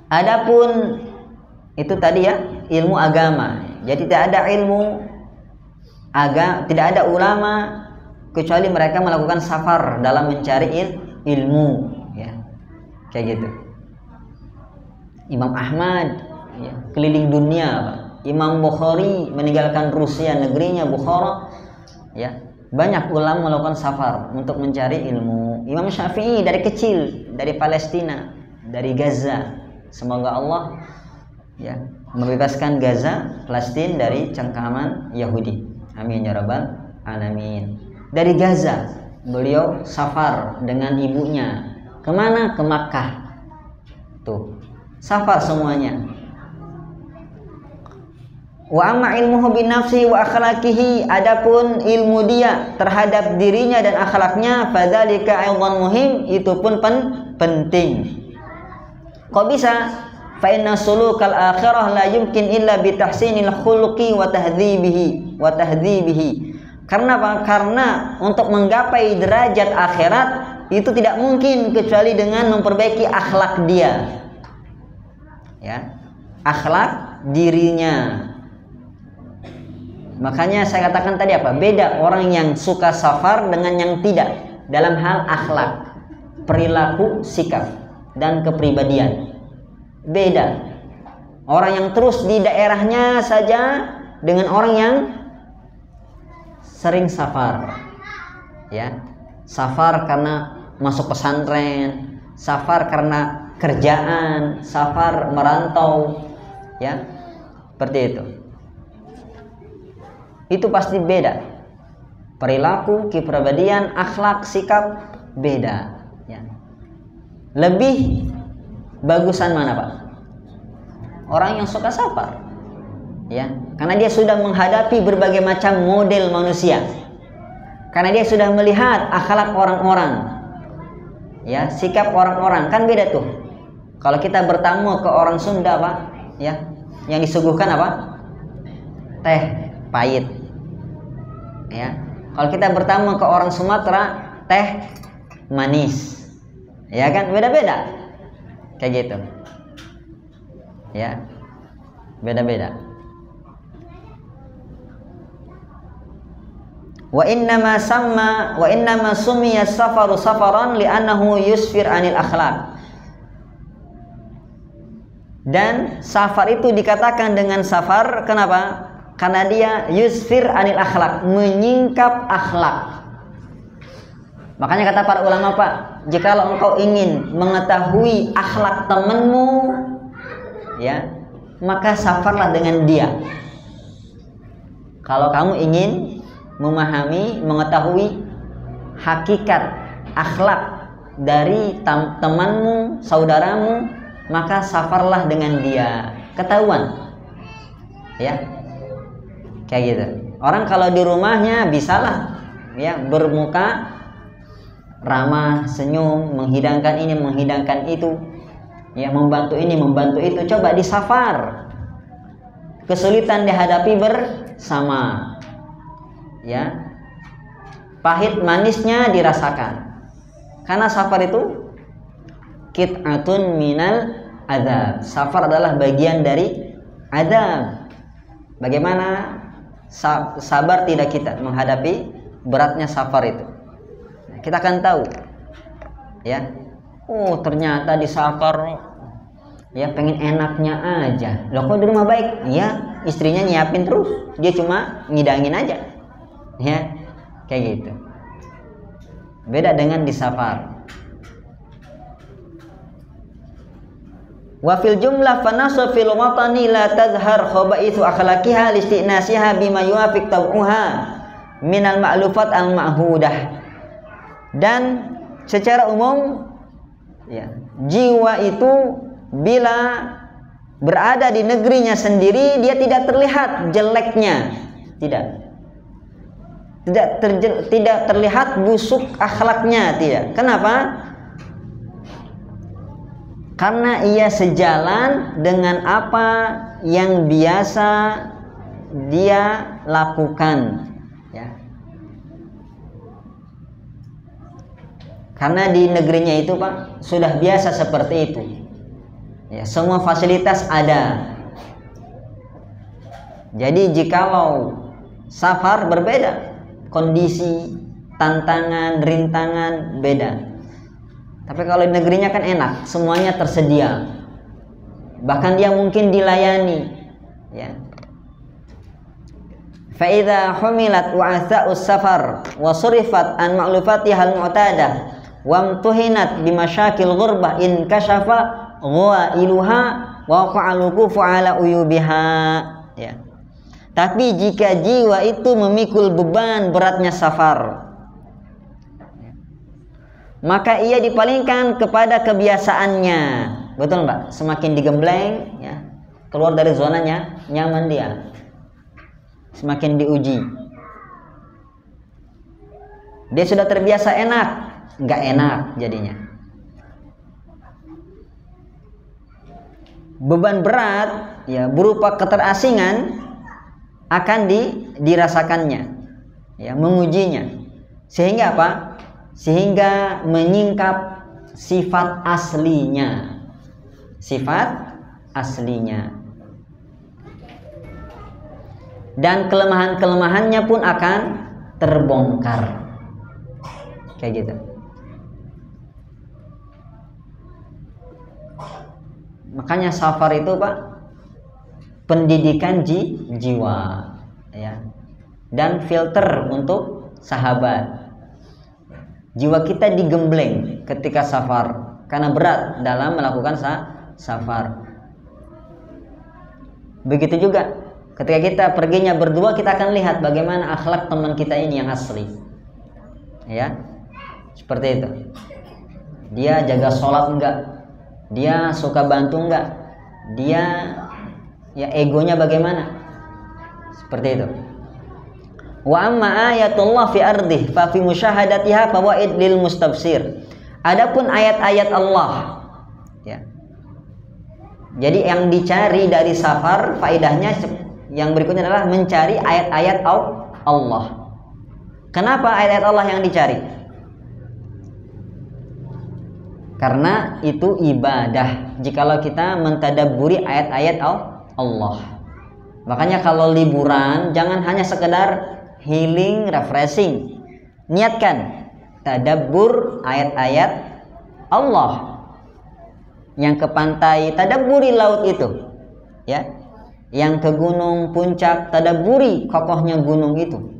A: Adapun itu tadi, ya, ilmu agama. Jadi tidak ada tidak ada ulama kecuali mereka melakukan safar dalam mencari ilmu, ya, kayak gitu. Imam Ahmad, ya, keliling dunia, Pak. Imam Bukhari meninggalkan Rusia, negerinya Bukhara, ya, banyak ulama melakukan safar untuk mencari ilmu. Imam Syafi'i dari kecil, dari Palestina, dari Gaza. Semoga Allah, ya, membebaskan Gaza, Palestina dari cengkaman Yahudi. Amin ya rabbal alamin. Dari Gaza beliau safar dengan ibunya. Kemana? Ke Makkah. Tuh, safar semuanya. Wa amma ilmuhu binafsi wa akhlaqihi, adapun ilmu dia terhadap dirinya dan akhlaknya, fadzalika aidan muhim, itu pun penting. Kok bisa? Fa inna sulukal akhirah la yumkin illa bi tahsinil khuluqi wa tahdhibihi. Karena apa? Karena untuk menggapai derajat akhirat itu tidak mungkin kecuali dengan memperbaiki akhlak dia. Ya, akhlak dirinya. Makanya saya katakan tadi apa? Beda orang yang suka safar dengan yang tidak dalam hal akhlak, perilaku, sikap, dan kepribadian. Beda. Orang yang terus di daerahnya saja dengan orang yang sering safar. Ya, safar karena masuk pesantren, safar karena kerjaan, safar merantau, ya, seperti itu. Itu pasti beda. Perilaku, kepribadian, akhlak, sikap beda. Ya. Lebih bagusan mana, Pak? Orang yang suka safar, ya, karena dia sudah menghadapi berbagai macam model manusia, karena dia sudah melihat akhlak orang-orang, ya, sikap orang-orang. Kan beda tuh. Kalau kita bertamu ke orang Sunda, Pak, ya, yang disuguhkan apa? Teh pahit, ya. Kalau kita bertamu ke orang Sumatera, teh manis, ya kan, beda-beda, kayak gitu, ya, beda-beda. Wa innama sumiya safaru safaran li'annahu yusfir anil akhlaq. Dan safar itu dikatakan dengan safar, kenapa? Karena dia yusfir anil akhlak, menyingkap akhlak. Makanya kata para ulama, Pak, jikalau engkau ingin mengetahui akhlak temanmu, ya, maka safarlah dengan dia. Kalau kamu ingin memahami, mengetahui hakikat akhlak dari temanmu, saudaramu, maka safarlah dengan dia. Ketahuan, ya, kayak gitu. Orang kalau di rumahnya bisalah, ya, bermuka ramah, senyum, menghidangkan ini, menghidangkan itu, ya, membantu ini, membantu itu. Coba di safar, kesulitan dihadapi bersama, ya, pahit manisnya dirasakan. Karena safar itu qit'atun minal adzab. Safar adalah bagian dari adzab. Bagaimana sabar tidak kita menghadapi beratnya safar itu? Kita akan tahu, ya. Oh, ternyata di safar, ya, pengen enaknya aja. Loh, kok di rumah baik? Ya, istrinya nyiapin terus, dia cuma ngidangin aja, ya, kayak gitu. Beda dengan di safar. Wa fil jumlah fanasu fil watani la tazhar khaba'ithu akhlaqiha listinasiha bima yuafiq tab'uha minal ma'lufat al ma'hudah. Dan secara umum, ya, jiwa itu bila berada di negerinya sendiri, dia tidak terlihat jeleknya, tidak terlihat busuk akhlaknya, tidak. Kenapa? Karena ia sejalan dengan apa yang biasa dia lakukan, ya. Karena di negerinya itu, Pak, sudah biasa seperti itu, ya, semua fasilitas ada. Jadi jikalau safar berbeda, kondisi, tantangan, rintangan beda. Tapi kalau di negerinya kan enak, semuanya tersedia. Bahkan dia mungkin dilayani, ya. Fa idza humilat wa'atha'us safar wa surifat an ma'lufatiha al-mu'tadah wa amtuhinat bi masyakil ghurbah in kashafa ghailuha wa qa'alukufu ala uyubiha, ya. Tapi jika jiwa itu memikul beban beratnya safar, maka ia dipalingkan kepada kebiasaannya. Betul, Mbak? Semakin digembleng, ya, keluar dari zonanya nyaman dia, semakin diuji. Dia sudah terbiasa enak, nggak enak jadinya. Beban berat, ya, berupa keterasingan akan dirasakannya. ya, mengujinya. Sehingga apa? Sehingga menyingkap sifat aslinya. Sifat aslinya. Dan kelemahan-kelemahannya pun akan terbongkar. Kayak gitu. Makanya safar itu Pak, pendidikan jiwa, ya, dan filter untuk sahabat. Jiwa kita digembleng ketika safar karena berat dalam melakukan safar. Begitu juga ketika kita perginya berdua, kita akan lihat bagaimana akhlak teman kita ini yang asli, ya, seperti itu. Dia jaga sholat enggak? Dia suka bantu enggak? Dia, ya, egonya bagaimana? Seperti itu. Wa amma ayatullah fi ardih fa fi musyahadatiha fawaid lil mustabsir. Adapun ayat-ayat Allah, ya. Jadi yang dicari dari safar, faedahnya yang berikutnya adalah mencari ayat-ayat Allah. Kenapa ayat-ayat Allah yang dicari? Karena itu ibadah jikalau kita mentadabburi ayat-ayat Allah. Makanya kalau liburan jangan hanya sekedar healing, refreshing. Niatkan tadabbur ayat-ayat Allah. Yang ke pantai, tadabburi laut itu, ya. Yang ke gunung puncak, tadabburi kokohnya gunung itu.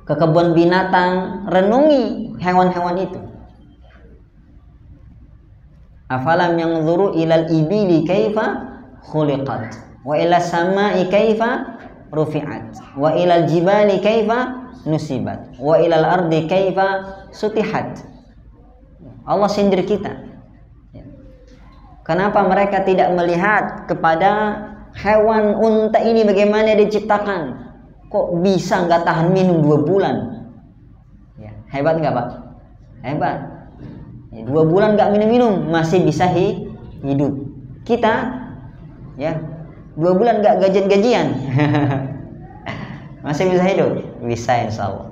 A: Ke kebun binatang, renungi hewan-hewan itu. Afalam yanzuru ilal ibili kaifa khuliqat wa ila samai kaifa rufi'at wa ilal jibali kaifa nusibat wa ilal ardi kaifa sutihat. Allah sindir kita. Kenapa mereka tidak melihat kepada hewan unta ini bagaimana diciptakan? Kok bisa nggak tahan minum 2 bulan? Ya, hebat nggak Pak? Hebat. Ya, 2 bulan nggak minum-minum masih bisa hidup. Kita, ya, 2 bulan nggak gajian-gajian masih bisa hidup? Bisa, insya Allah.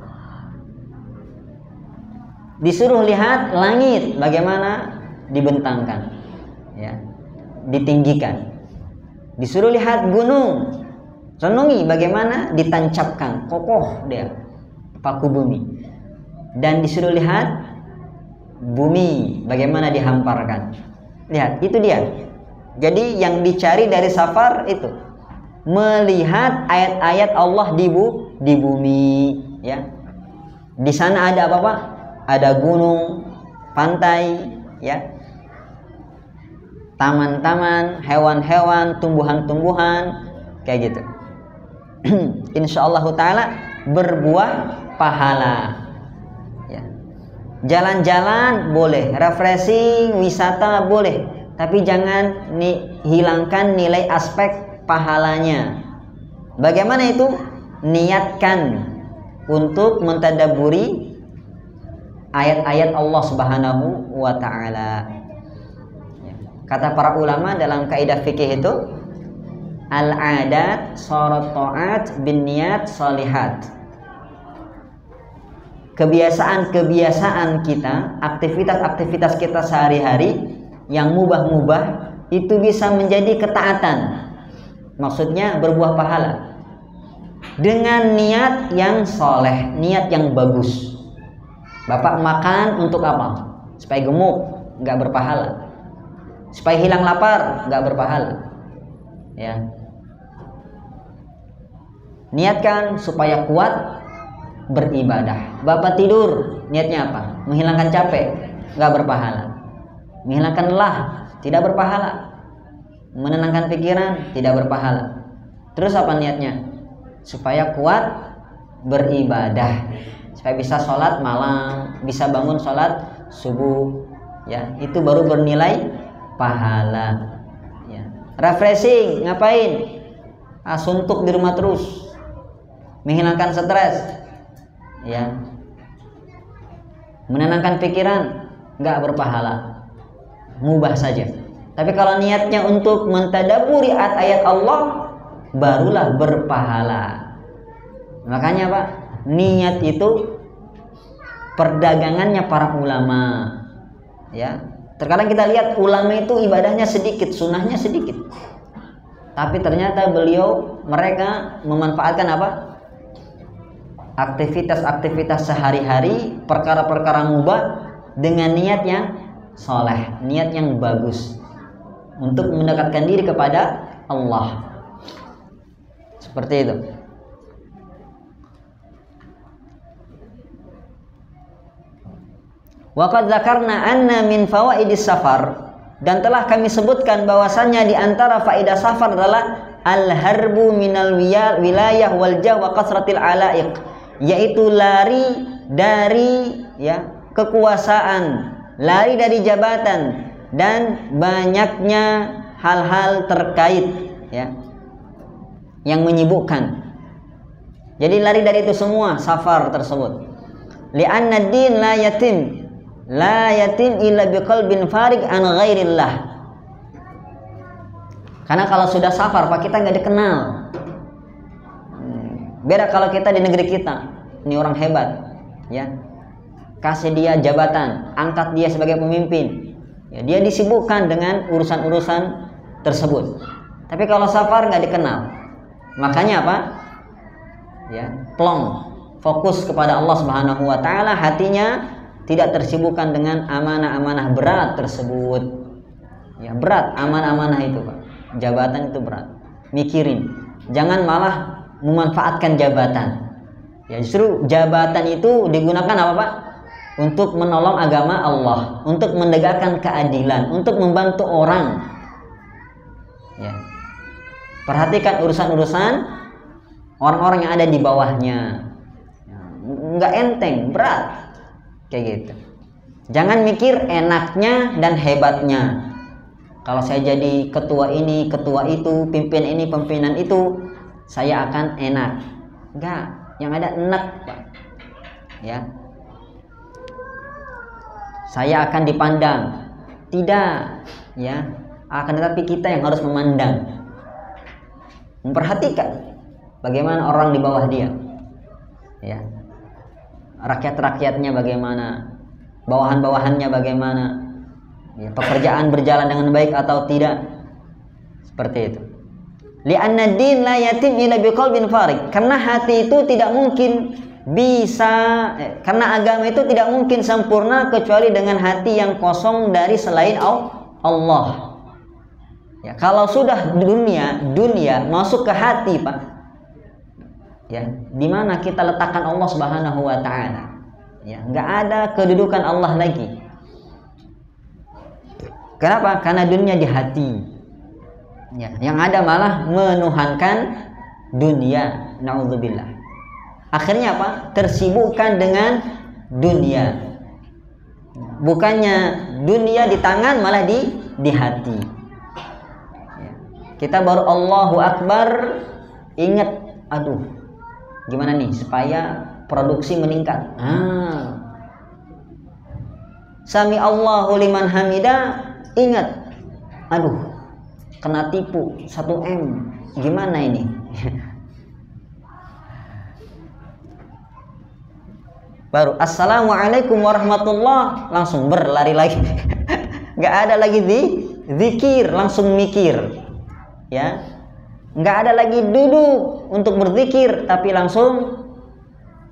A: Disuruh lihat langit bagaimana dibentangkan, ya, ditinggikan. Disuruh lihat gunung, renungi bagaimana ditancapkan kokoh dia paku bumi. Dan disuruh lihat bumi bagaimana dihamparkan. Lihat, itu dia. Jadi yang dicari dari safar itu melihat ayat-ayat Allah di bumi, ya. Di sana ada apa Pak? Ada gunung, pantai, ya, taman-taman, hewan-hewan, tumbuhan-tumbuhan, kayak gitu. Insyaallah ta'ala berbuah pahala, ya. Jalan-jalan boleh, refreshing, wisata boleh, tapi jangan hilangkan nilai aspek pahalanya. Bagaimana itu? Niatkan untuk mentadabburi ayat-ayat Allah Subhanahu wa ta'ala. Kata para ulama dalam kaidah fikih itu, al-adat syarat ta'at bin niyat salihat. Kebiasaan-kebiasaan kita, aktivitas-aktivitas kita sehari-hari yang mubah-mubah itu bisa menjadi ketaatan. Maksudnya berbuah pahala dengan niat yang soleh, niat yang bagus. Bapak makan untuk apa? Supaya gemuk, nggak berpahala. Supaya hilang lapar, nggak berpahala, ya. Niatkan supaya kuat beribadah. Bapak tidur, niatnya apa? Menghilangkan capek, nggak berpahala. Menghilangkan lelah, tidak berpahala. Menenangkan pikiran, tidak berpahala. Terus apa niatnya? Supaya kuat beribadah, supaya bisa sholat malam, bisa bangun sholat subuh, ya. Itu baru bernilai pahala, ya. Refreshing, ngapain? Suntuk di rumah terus, menghilangkan stres, ya. Menenangkan pikiran, nggak berpahala, mubah saja. Tapi kalau niatnya untuk mentadabburi ayat Allah, barulah berpahala. Makanya Pak, niat itu perdagangannya para ulama. Ya, terkadang kita lihat ulama itu ibadahnya sedikit, sunnahnya sedikit, tapi ternyata mereka memanfaatkan apa? Aktivitas-aktivitas sehari-hari, perkara-perkara mubah dengan niat yang soleh, niat yang bagus untuk mendekatkan diri kepada Allah. Seperti itu. Wa qad dzakarna anna min fawaidis safar, dan telah kami sebutkan bahwasannya di antara faedah safar adalah al-harbu minal wilayah wal jah wa kasratil alaiq, yaitu lari dari kekuasaan, lari dari jabatan dan banyaknya hal-hal terkait yang menyibukkan. Jadi lari dari itu semua safar tersebut. Li'anna din la yatim illa biqalbin farig an ghairillah. Karena kalau sudah safar Pak, kita nggak dikenal. Beda kalau kita di negeri kita, ini orang hebat, kasih dia jabatan, angkat dia sebagai pemimpin, dia disibukkan dengan urusan-urusan tersebut. Tapi kalau safar nggak dikenal, makanya apa? Plong, fokus kepada Allah Subhanahu Wa Taala, hatinya tidak tersibukkan dengan amanah-amanah berat tersebut. Berat amanah-amanah itu Pak. Jabatan itu berat. Mikirin, jangan malah memanfaatkan jabatan. Justru jabatan itu digunakan apa Pak? Untuk menolong agama Allah, untuk menegakkan keadilan, untuk membantu orang. Perhatikan urusan-urusan orang-orang yang ada di bawahnya. Nggak enteng, berat. Kayak gitu. Jangan mikir enaknya dan hebatnya. Kalau saya jadi ketua ini, ketua itu, pimpin ini, pimpinan itu, saya akan enak. Enggak, yang ada enak Pak. Saya akan dipandang. Tidak, akan tetapi kita yang harus memandang. Memperhatikan bagaimana orang di bawah dia. Rakyat-rakyatnya bagaimana, bawahan-bawahannya bagaimana, pekerjaan berjalan dengan baik atau tidak, seperti itu. Li'anna din la yatim illa biqalbin farig, karena hati itu tidak mungkin bisa, karena agama itu tidak mungkin sempurna kecuali dengan hati yang kosong dari selain Allah. Kalau sudah dunia masuk ke hati Pak, di mana kita letakkan Allah Subhanahu Wa Taala, nggak ada kedudukan Allah lagi. Kenapa? Karena dunia di hati. Yang ada malah menuhankan dunia. Naudzubillah. Akhirnya apa? Tersibukkan dengan dunia. Bukannya dunia di tangan, malah di hati. Kita baru Allahu Akbar, ingat, aduh, gimana nih supaya produksi meningkat? Sami Allahu liman hamida, ingat, aduh, kena tipu 1M, gimana ini? Baru Assalamualaikum warahmatullah, langsung berlari lagi. Nggak ada lagi zikir, langsung mikir. Nggak ada lagi duduk untuk berzikir, tapi langsung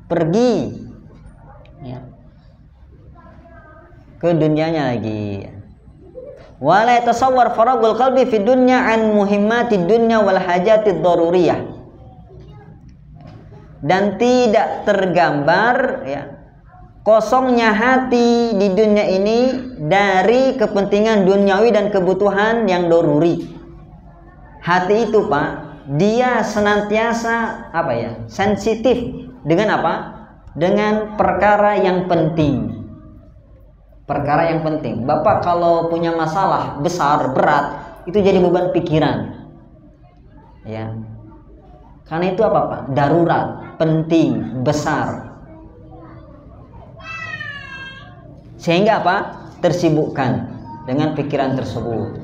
A: pergi ke dunianya lagi. Wala yatasawwar faragul qalbi fid dunya an muhimmatid dunya wal hajatid daruriyah, dan tidak tergambar kosongnya hati di dunia ini dari kepentingan duniawi dan kebutuhan yang doruri. Hati itu Pak, dia senantiasa sensitif dengan apa? Dengan perkara yang penting. Perkara yang penting. Bapak kalau punya masalah besar, berat, itu jadi beban pikiran. Karena itu apa Pak? Darurat, penting, besar. Sehingga apa? Tersibukkan dengan pikiran tersebut.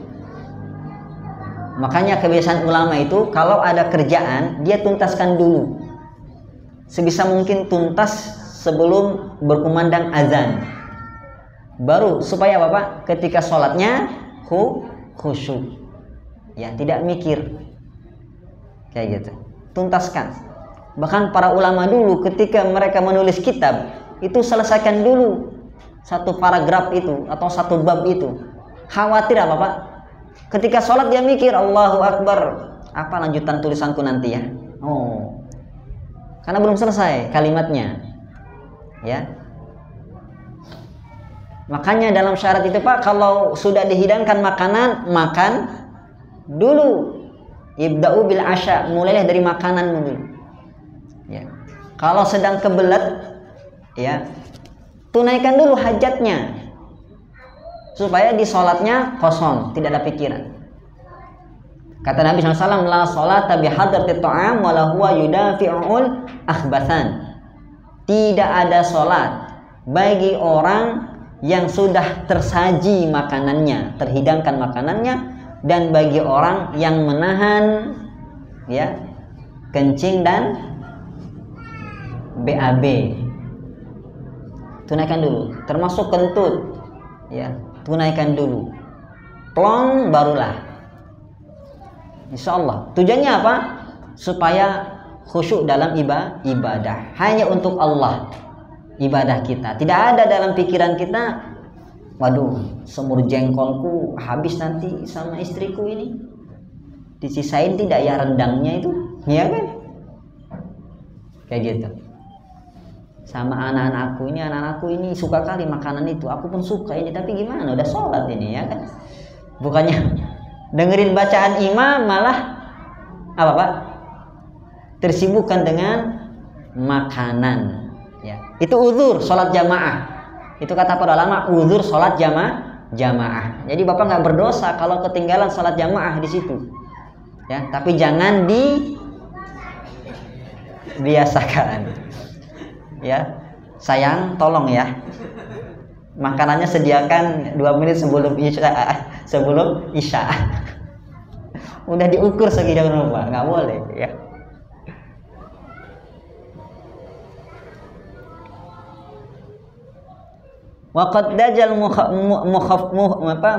A: Makanya kebiasaan ulama itu kalau ada kerjaan dia tuntaskan dulu. sebisa mungkin tuntas sebelum berkumandang azan. Baru supaya Bapak ketika sholatnya khusyuk. Ya, tidak mikir. Kayak gitu. Tuntaskan. Bahkan para ulama dulu ketika mereka menulis kitab, itu selesaikan dulu satu paragraf itu atau satu bab itu. Khawatir apa Pak? Ketika sholat dia mikir, Allahu Akbar, apa lanjutan tulisanku nanti ya? Oh, karena belum selesai kalimatnya. Ya. Makanya dalam syarat itu Pak, kalau sudah dihidangkan makanan, makan dulu. Ibda'u bil asya, mulailah dari makanan dulu. Ya. Kalau sedang kebelet, ya, tunaikan dulu hajatnya. Supaya di sholatnya kosong, tidak ada pikiran. Kata Nabi SAW, la sholata bihadrati ta'am wala huwa yudafi'ul akhbathan. Tidak ada sholat bagi orang yang sudah tersaji makanannya, terhidangkan makanannya, dan bagi orang yang menahan ya kencing dan BAB. Tunaikan dulu, termasuk kentut ya, tunaikan dulu, plong barulah. Insya Allah. Tujuannya apa? Supaya khusyuk dalam ibadah, hanya untuk Allah ibadah kita. Tidak ada dalam pikiran kita, waduh, semur jengkolku habis nanti sama istriku ini, disisain tidak ya rendangnya itu, ya kan? Kayak gitu. Sama anak-anakku ini suka kali makanan itu, aku pun suka ini, tapi gimana, udah sholat ini ya kan? Bukannya dengerin bacaan imam, malah apa Pak? Tersibukkan dengan makanan ya. Itu uzur sholat jamaah. Itu kata para ulama, uzur sholat jamaah. Jadi Bapak nggak berdosa kalau ketinggalan sholat jamaah di situ ya, tapi jangan dibiasakan ya. Sayang, tolong ya, makanannya sediakan 2 menit sebelum isya. Udah diukur segitu rupa, nggak boleh ya. Waqad dajal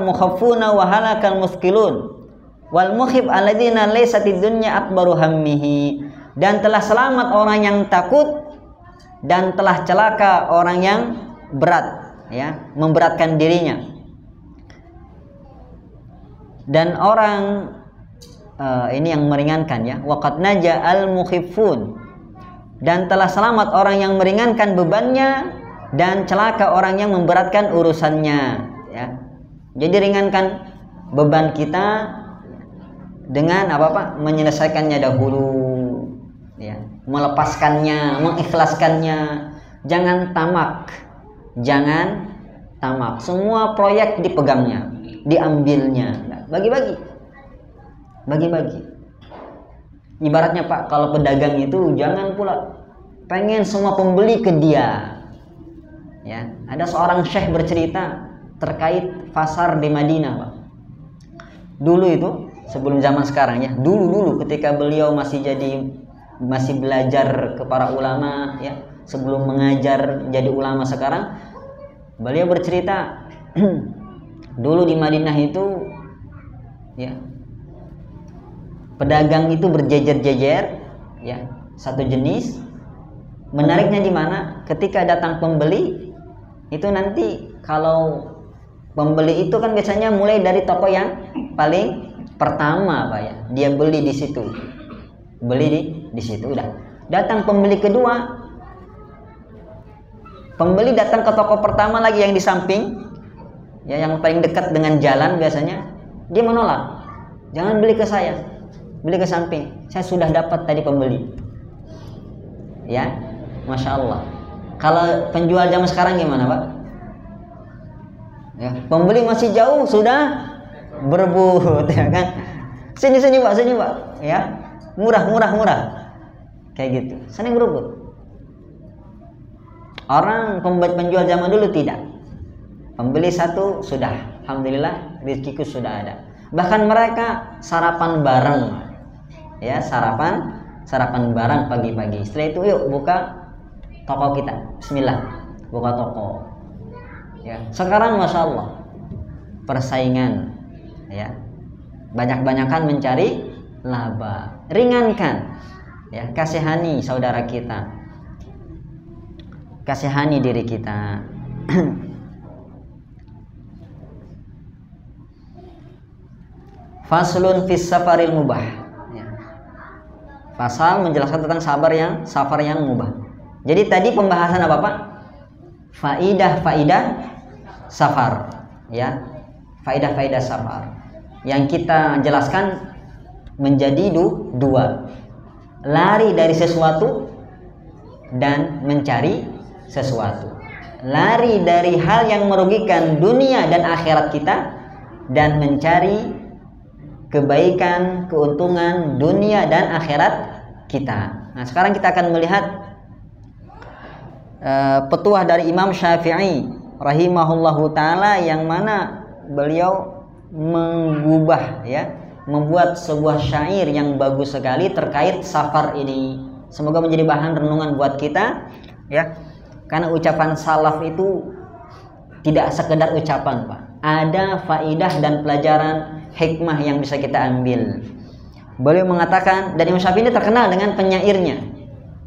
A: mukhaffuna wa halakal muskilun wal mukhib alladzina laysat dunya akbaru hammihi. Dan telah selamat orang yang takut, dan telah celaka orang yang berat ya, memberatkan dirinya. Dan orang ini yang meringankan ya, waqad naja al mukhifun, dan telah selamat orang yang meringankan bebannya, dan celaka orang yang memberatkan urusannya ya. Jadi ringankan beban kita dengan apa Pak? Menyelesaikannya dahulu ya, melepaskannya, mengikhlaskannya. Jangan tamak. Semua proyek dipegangnya, diambilnya. Bagi-bagi. Ibaratnya Pak, kalau pedagang itu jangan pula pengen semua pembeli ke dia. Ya, ada seorang syekh bercerita terkait pasar di Madinah, Pak. Dulu itu sebelum zaman sekarang ya, dulu ketika beliau masih belajar ke para ulama ya, sebelum mengajar jadi ulama sekarang, beliau bercerita dulu di Madinah itu ya, pedagang itu berjejer-jejer ya, satu jenis. Menariknya di mana? Ketika datang pembeli itu nanti, kalau pembeli itu kan biasanya mulai dari toko yang paling pertama Pak ya, dia beli di situ, di situ udah. Datang pembeli kedua, pembeli datang ke toko pertama lagi yang di samping ya, yang paling dekat dengan jalan biasanya, dia menolak, jangan beli ke saya, beli ke samping, saya sudah dapat tadi pembeli ya. Masya Allah. Kalau penjual zaman sekarang gimana Pak ya, pembeli masih jauh sudah berebut ya kan, sini Pak ya, murah kayak gitu, sini berebut. Orang penjual zaman dulu tidak, pembeli satu sudah, alhamdulillah rezekiku sudah ada. Bahkan mereka sarapan bareng ya, sarapan sarapan barang pagi-pagi. Setelah itu yuk buka toko kita. Bismillah, buka toko. Ya, sekarang Masya Allah persaingan, ya, banyak-banyakan mencari laba. Ringankan, ya, kasihani saudara kita, kasihani diri kita. Faslun fis safaril mubah, ya. Pasal menjelaskan tentang safar yang mubah. Jadi tadi pembahasan apa Pak? Faidah safar, ya, faidah safar yang kita jelaskan menjadi dua, lari dari sesuatu dan mencari sesuatu, lari dari hal yang merugikan dunia dan akhirat kita dan mencari kebaikan, keuntungan dunia dan akhirat kita. Nah, sekarang kita akan melihat petuah dari Imam Syafi'i rahimahullahu taala, yang mana beliau mengubah, ya, membuat sebuah syair yang bagus sekali terkait safar ini. Semoga menjadi bahan renungan buat kita, ya. Karena ucapan salaf itu tidak sekedar ucapan, Pak. Ada faidah dan pelajaran hikmah yang bisa kita ambil. Beliau mengatakan, dan Imam Syafi'i ini terkenal dengan penyairnya.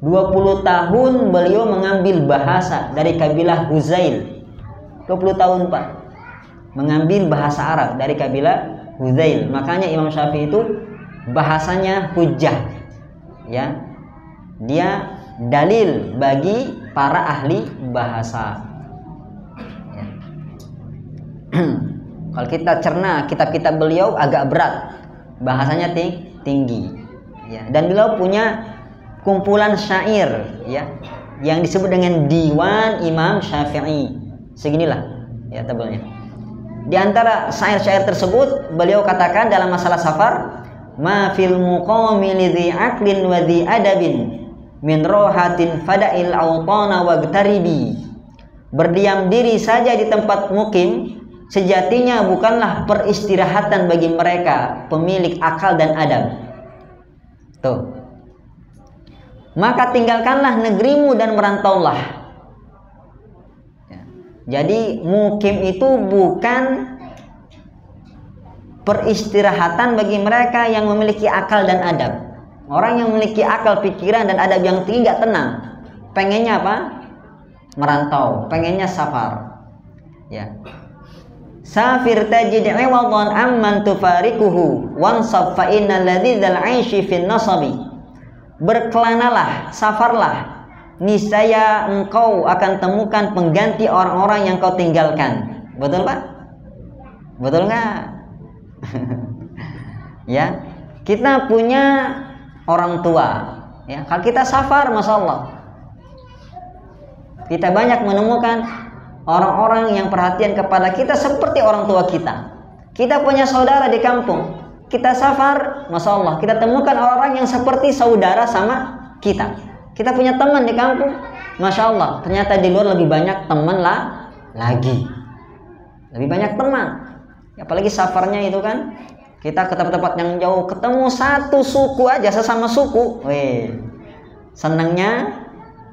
A: 20 tahun beliau mengambil bahasa dari kabilah Huzail. 20 tahun Pak mengambil bahasa Arab dari kabilah Huzail. Makanya Imam Syafi'i itu bahasanya hujjah, ya. Dia dalil bagi para ahli bahasa, ya. Kalau kita cerna kitab-kitab beliau agak berat, bahasanya tinggi, ya. Dan beliau punya kumpulan syair, ya, yang disebut dengan Diwan Imam Syafi'i. Seginilah, ya, tebelnya. Di antara syair-syair tersebut beliau katakan dalam masalah safar, ma fil muqami lidhi aqlin wa dhi adabin min rohatin fada'il awtana wagtaribi. Berdiam diri saja di tempat mukim sejatinya bukanlah peristirahatan bagi mereka pemilik akal dan adab. Tuh. Maka tinggalkanlah negerimu dan merantaulah. Ya. Jadi mukim itu bukan peristirahatan bagi mereka yang memiliki akal dan adab. Orang yang memiliki akal, pikiran dan adab yang tinggi gak tenang. Pengennya apa? Merantau, pengennya safar. Ya. Safir tajid 'iwadan amman tufarikuhu wansab fa innal ladzal 'aishi fin nasabi. Berkelanalah, safarlah, niscaya engkau akan temukan pengganti orang-orang yang kau tinggalkan. Betul Pak? Betul nggak? Ya, kita punya orang tua, ya. Kalau kita safar, masya Allah, kita banyak menemukan orang-orang yang perhatian kepada kita seperti orang tua kita. Kita punya saudara di kampung, kita safar, masya Allah, kita temukan orang yang seperti saudara sama kita. Kita punya teman di kampung, masya Allah, ternyata di luar lebih banyak teman lagi, lebih banyak teman. Apalagi safarnya itu kan, kita ke tempat-tempat yang jauh, ketemu satu suku aja, sesama suku, weh, senangnya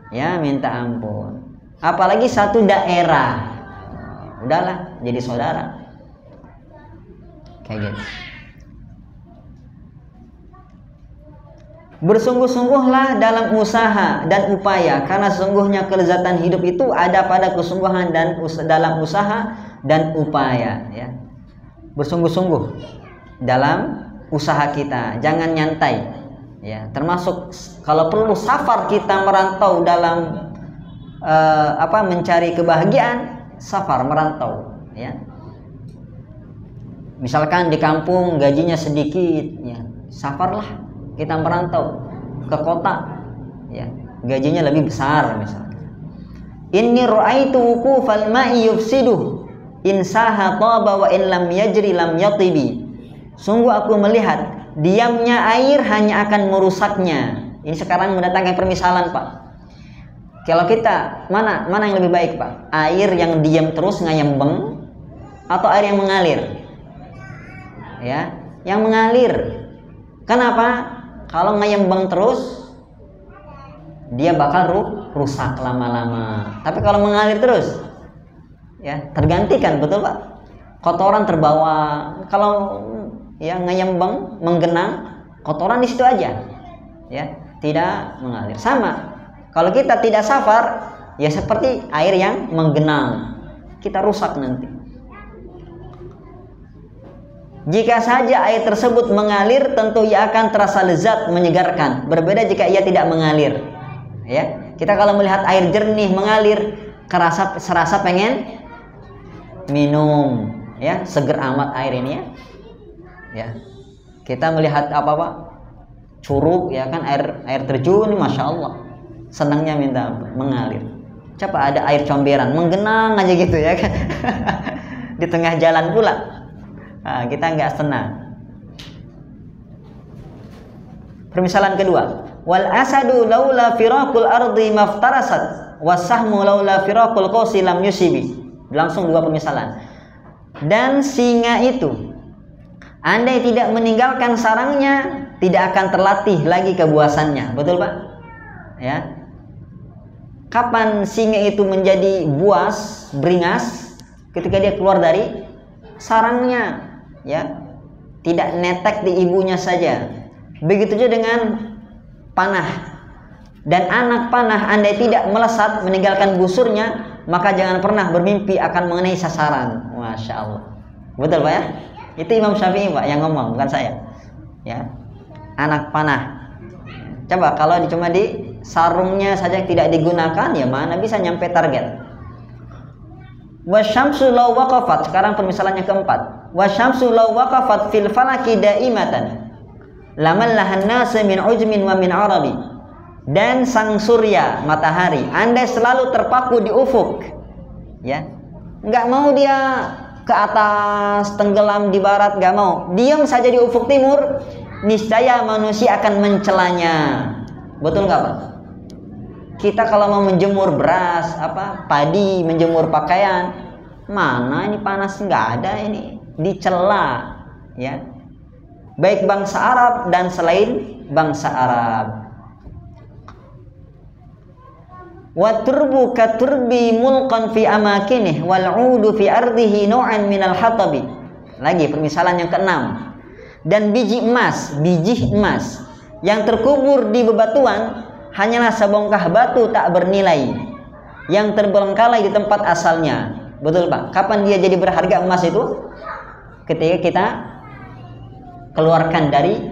A: ya minta ampun. Apalagi satu daerah, udahlah jadi saudara, kayak gitu. Bersungguh-sungguhlah dalam usaha dan upaya, karena sungguhnya kelezatan hidup itu ada pada kesungguhan dan dalam usaha dan upaya, ya. Bersungguh-sungguh dalam usaha kita, jangan nyantai, ya. Termasuk kalau perlu safar kita merantau dalam mencari kebahagiaan, safar merantau, ya. Misalkan di kampung gajinya sedikit, ya, safarlah kita merantau ke kota, ya, gajinya lebih besar misalkan. Inni ra'aitu wuqufal ma'i yufsiduh in saha taba wa in lam yajri lam yatibi. Sungguh aku melihat diamnya air hanya akan merusaknya. Ini sekarang mendatangkan permisalan, Pak. Kalau kita mana yang lebih baik, Pak? Air yang diam terus ngayembeng atau air yang mengalir? Ya, yang mengalir. Kenapa? Kalau ngayembang terus, dia bakal rusak lama-lama. Tapi kalau mengalir terus, ya tergantikan, betul Pak? Kotoran terbawa. Kalau ya ngayembang, menggenang, kotoran di situ aja, ya tidak mengalir. Sama, kalau kita tidak safar, ya seperti air yang menggenang, kita rusak nanti. Jika saja air tersebut mengalir, tentu ia akan terasa lezat, menyegarkan. Berbeda jika ia tidak mengalir. Ya, kita kalau melihat air jernih mengalir, serasa pengen minum. Ya, seger amat air ini ya. Ya, kita melihat apa Pak? Curug, ya kan, air terjun, masya Allah, senangnya minta mengalir. Coba ada air comberan, menggenang aja gitu ya kan. Di tengah jalan pula. Nah, kita nggak senang. Permisalan kedua, wal asadu laula firaqul ardi maftarasat wasahmu laula firaqul qausi lam yusibi. Langsung dua permisalan. Dan singa itu, andai tidak meninggalkan sarangnya, tidak akan terlatih lagi kebuasannya. Betul Pak? Ya. Kapan singa itu menjadi buas, beringas? Ketika dia keluar dari sarangnya. Ya, tidak netek di ibunya saja. Begitu juga dengan panah. Dan anak panah andai tidak melesat meninggalkan busurnya, maka jangan pernah bermimpi akan mengenai sasaran. Masya Allah. Betul Pak ya? Itu Imam Syafi'i Pak yang ngomong, bukan saya. Ya, anak panah. Coba kalau cuma di sarungnya saja tidak digunakan, ya mana bisa nyampe target. Wasyamsu law waqafat, sekarang permisalannya keempat. Wasyamsu law waqafat fil falaki daimatan lamallahan nas min ujmin wa min arabi. Dan sang surya, matahari, andai selalu terpaku di ufuk, ya, nggak mau dia ke atas, tenggelam di barat, nggak mau, diam saja di ufuk timur, niscaya manusia akan mencelanya. Betul nggak Pak? Kita kalau mau menjemur beras, padi, menjemur pakaian, mana ini panas, nggak ada, ini dicela, ya. Baik bangsa Arab dan selain bangsa Arab. Wa turbu ka turbi mulqan fi amakinih wal 'udu fi ardihi nu'an minal hatabi. Lagi permisalan yang keenam. Dan biji emas yang terkubur di bebatuan hanyalah sebongkah batu tak bernilai yang terbengkalai di tempat asalnya. Betul Pak? Kapan dia jadi berharga emas itu? Ketika kita keluarkan dari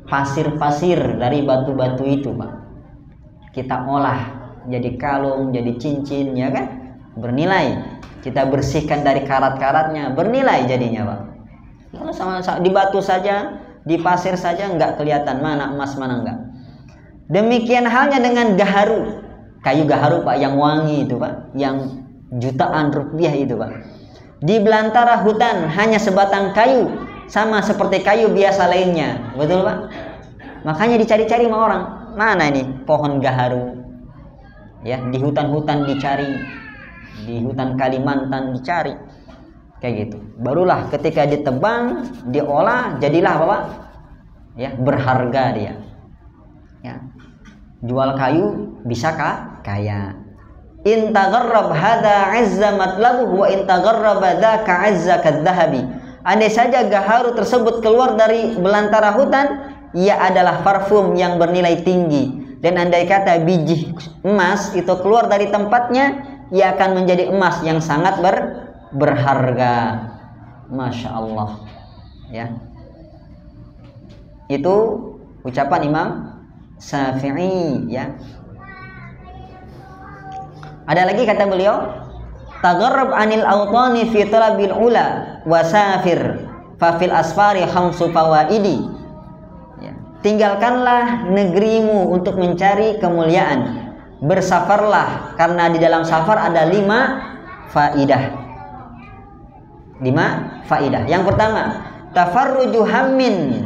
A: pasir-pasir, dari batu-batu itu Pak. Kita olah jadi kalung, jadi cincin, ya kan? Bernilai. Kita bersihkan dari karat-karatnya, bernilai jadinya Pak. Kalau sama di batu saja, di pasir saja nggak kelihatan mana emas mana enggak. Demikian halnya dengan gaharu, kayu gaharu Pak, yang wangi itu Pak, yang jutaan rupiah itu Pak. Di belantara hutan hanya sebatang kayu, sama seperti kayu biasa lainnya. Betul Pak? Makanya dicari-cari sama orang, mana ini pohon gaharu? Ya, di hutan-hutan dicari, di hutan Kalimantan dicari, kayak gitu. Barulah ketika ditebang, diolah, jadilah apa Pak? Ya, berharga dia. Ya, jual kayu bisa kaya. In tagharrab hadza 'azza matlabuhu wa in tagharraba dzaka 'azza kadzahabi. Andai saja gaharu tersebut keluar dari belantara hutan, ia adalah parfum yang bernilai tinggi. Dan andai kata biji emas itu keluar dari tempatnya, ia akan menjadi emas yang sangat berharga. Masya Allah. Ya, itu ucapan Imam Syafi'i. Ya, ada lagi kata beliau, tagharrab anil awtani fi talabil ula wasafir fa fil asfari khamsu fawaidi. Ya, tinggalkanlah negerimu untuk mencari kemuliaan, bersafarlah karena di dalam safar ada 5 faidah. 5 faidah. Yang pertama, tafarruju hammin,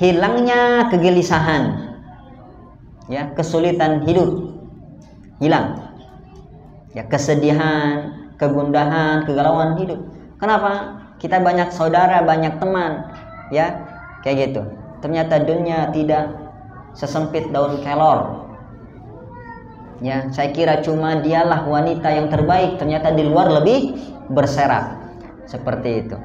A: hilangnya kegelisahan, ya, kesulitan hidup hilang. Ya, kesedihan, kegundahan, kegalauan hidup. Kenapa? Kita banyak saudara, banyak teman, ya, kayak gitu. ternyata dunia tidak sesempit daun kelor. Ya, saya kira cuma dialah wanita yang terbaik, ternyata di luar lebih berserak. Seperti itu.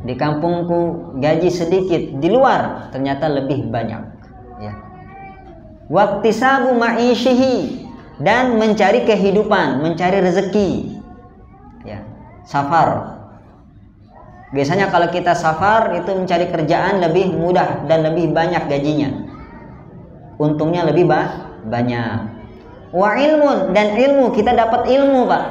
A: Di kampungku gaji sedikit, di luar ternyata lebih banyak. Ya. Waqtisabu ma'ishihi, dan mencari kehidupan, mencari rezeki. Ya, safar. Biasanya kalau kita safar itu mencari kerjaan lebih mudah dan lebih banyak gajinya. Untungnya lebih banyak. Wa ilmun, dan ilmu, kita dapat ilmu, Pak.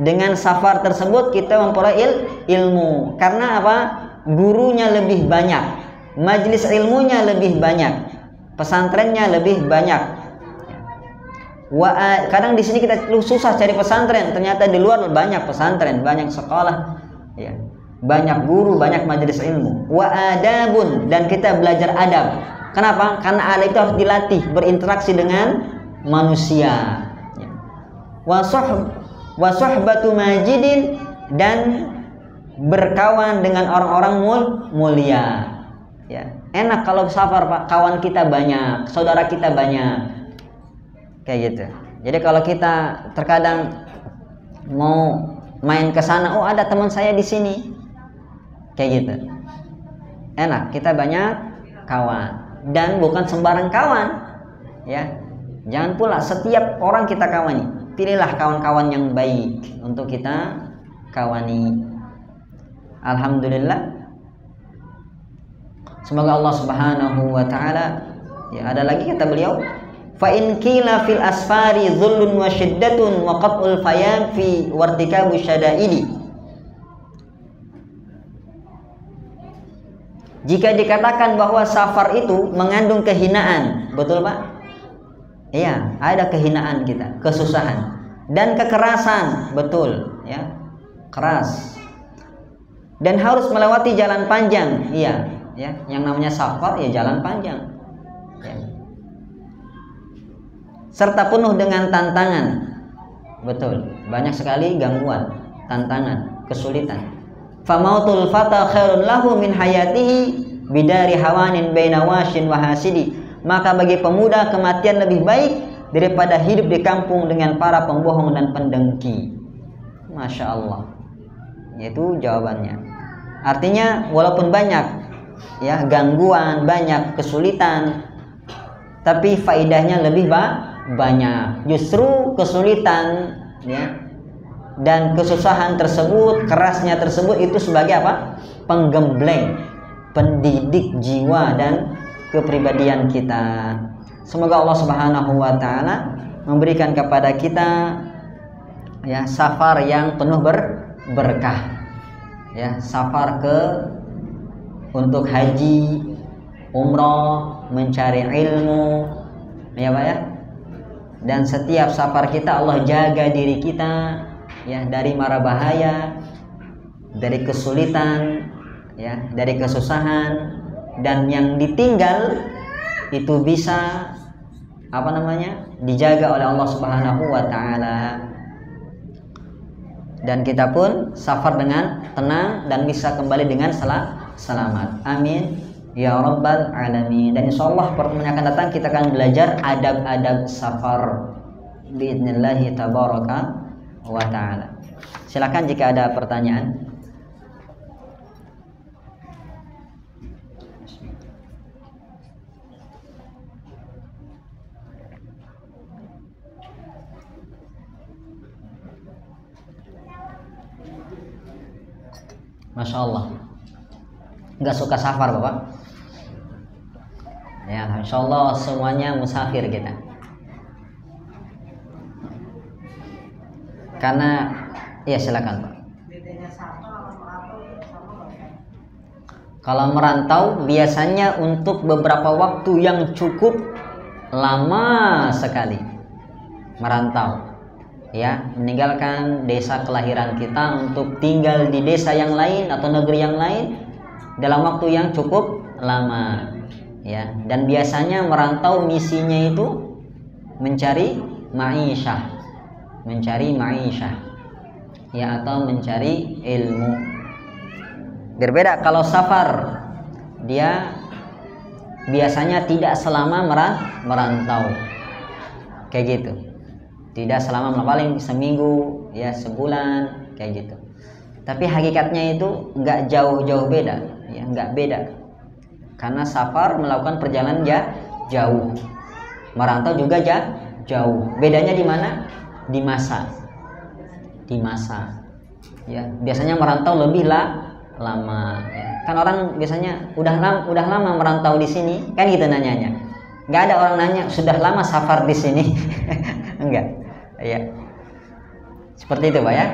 A: Dengan safar tersebut kita memperoleh ilmu. Karena apa? Gurunya lebih banyak, majelis ilmunya lebih banyak, pesantrennya lebih banyak. Kadang di sini kita susah cari pesantren, ternyata di luar banyak pesantren, banyak sekolah, ya. Banyak guru, banyak majelis ilmu. Wa adabun, dan kita belajar adab. Kenapa? Karena adab itu harus dilatih, berinteraksi dengan manusia. Wa suhbatu majidin, dan berkawan dengan orang-orang mulia. Ya, enak kalau safar, Pak. Kawan kita banyak, saudara kita banyak, kayak gitu. Jadi kalau kita terkadang mau main ke sana, oh ada teman saya di sini, kayak gitu. Enak, kita banyak kawan. Dan bukan sembarang kawan, ya. Jangan pula setiap orang kita kawani. Pilihlah kawan-kawan yang baik untuk kita kawani. Alhamdulillah. Semoga Allah Subhanahu wa taala, ya, ada lagi kata beliau, fa in qila fil asfari dhullun wa shiddatun wa qat'ul fayam fi wartikabu syada'idi. Jika dikatakan bahwa safar itu mengandung kehinaan, betul Pak? Iya, ada kehinaan kita, kesusahan dan kekerasan, betul, ya, keras. Dan harus melewati jalan panjang, iya, ya, yang namanya safar ya jalan panjang, ya. Serta penuh dengan tantangan, betul, banyak sekali gangguan, tantangan, kesulitan. Famautul fata khairun lahu min hayatihi bidari hawanin baina washin wa hasidi. Maka bagi pemuda kematian lebih baik daripada hidup di kampung dengan para pembohong dan pendengki. Masya Allah. Itu jawabannya. Artinya walaupun banyak, ya, gangguan, banyak kesulitan, tapi faidahnya lebih banyak. Justru kesulitan, ya, dan kesusahan tersebut, kerasnya tersebut itu sebagai apa? Penggembleng, pendidik jiwa dan kepribadian kita. Semoga Allah Subhanahu wa taala memberikan kepada kita, ya, safar yang penuh berkah. Ya, safar untuk haji, umroh, mencari ilmu, ya Pak, ya. Dan setiap safar kita Allah jaga diri kita, ya, dari mara bahaya, dari kesulitan, ya, dari kesusahan, dan yang ditinggal itu bisa dijaga oleh Allah Subhanahu wa taala. Dan kita pun safar dengan tenang dan bisa kembali dengan selamat. Amin ya rabbal alamin. Dan insyaallah pertemuan yang akan datang kita akan belajar adab-adab safar biidznillah tabaraka wa ta'ala. Silakan jika ada pertanyaan. Masya Allah. Nggak suka safar Bapak? Ya, Insya Allah semuanya musafir kita. Karena, ya silakan Pak. Kalau merantau biasanya untuk beberapa waktu yang cukup lama sekali merantau, ya, meninggalkan desa kelahiran kita untuk tinggal di desa yang lain atau negeri yang lain dalam waktu yang cukup lama, ya. Dan biasanya merantau misinya itu mencari ma'isyah, ya, atau mencari ilmu. Berbeda kalau safar, dia biasanya tidak selama merantau, kayak gitu. Tidak selama, paling seminggu, ya sebulan, kayak gitu. Tapi hakikatnya itu nggak jauh-jauh beda, ya nggak beda. Karena safar melakukan perjalanan jauh, merantau juga jauh. Bedanya di mana? Di masa. Ya, biasanya merantau lebih lama. Ya. Kan orang biasanya udah lama merantau di sini, kan gitu nanyanya. Nggak ada orang nanya sudah lama safar di sini, enggak. Ya, seperti itu Pak ya.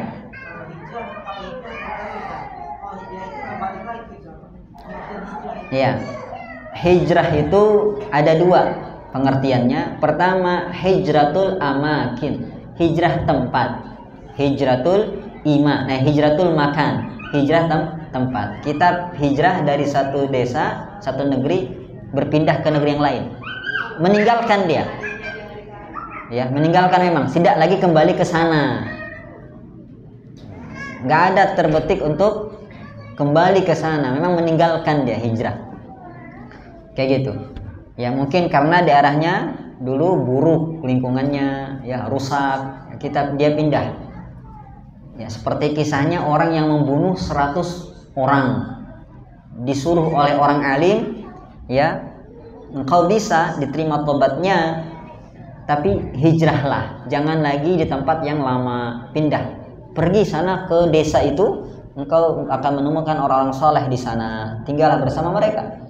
A: Ya, hijrah itu ada dua pengertiannya. Pertama, hijratul amakin, hijrah tempat. Hijratul hijratul makan, hijrah tempat. Kita hijrah dari satu desa, satu negeri, berpindah ke negeri yang lain, meninggalkan dia. Ya, meninggalkan, memang tidak lagi kembali ke sana. Nggak ada terbetik untuk kembali ke sana, memang meninggalkan dia, hijrah. Kayak gitu. Ya, mungkin karena daerahnya dulu buruk lingkungannya, ya rusak, dia pindah. Ya, seperti kisahnya orang yang membunuh 100 orang, disuruh oleh orang alim, ya, engkau bisa diterima tobatnya, tapi hijrahlah, jangan lagi di tempat yang lama, pindah, pergi sana ke desa itu, engkau akan menemukan orang-orang soleh di sana, tinggallah bersama mereka,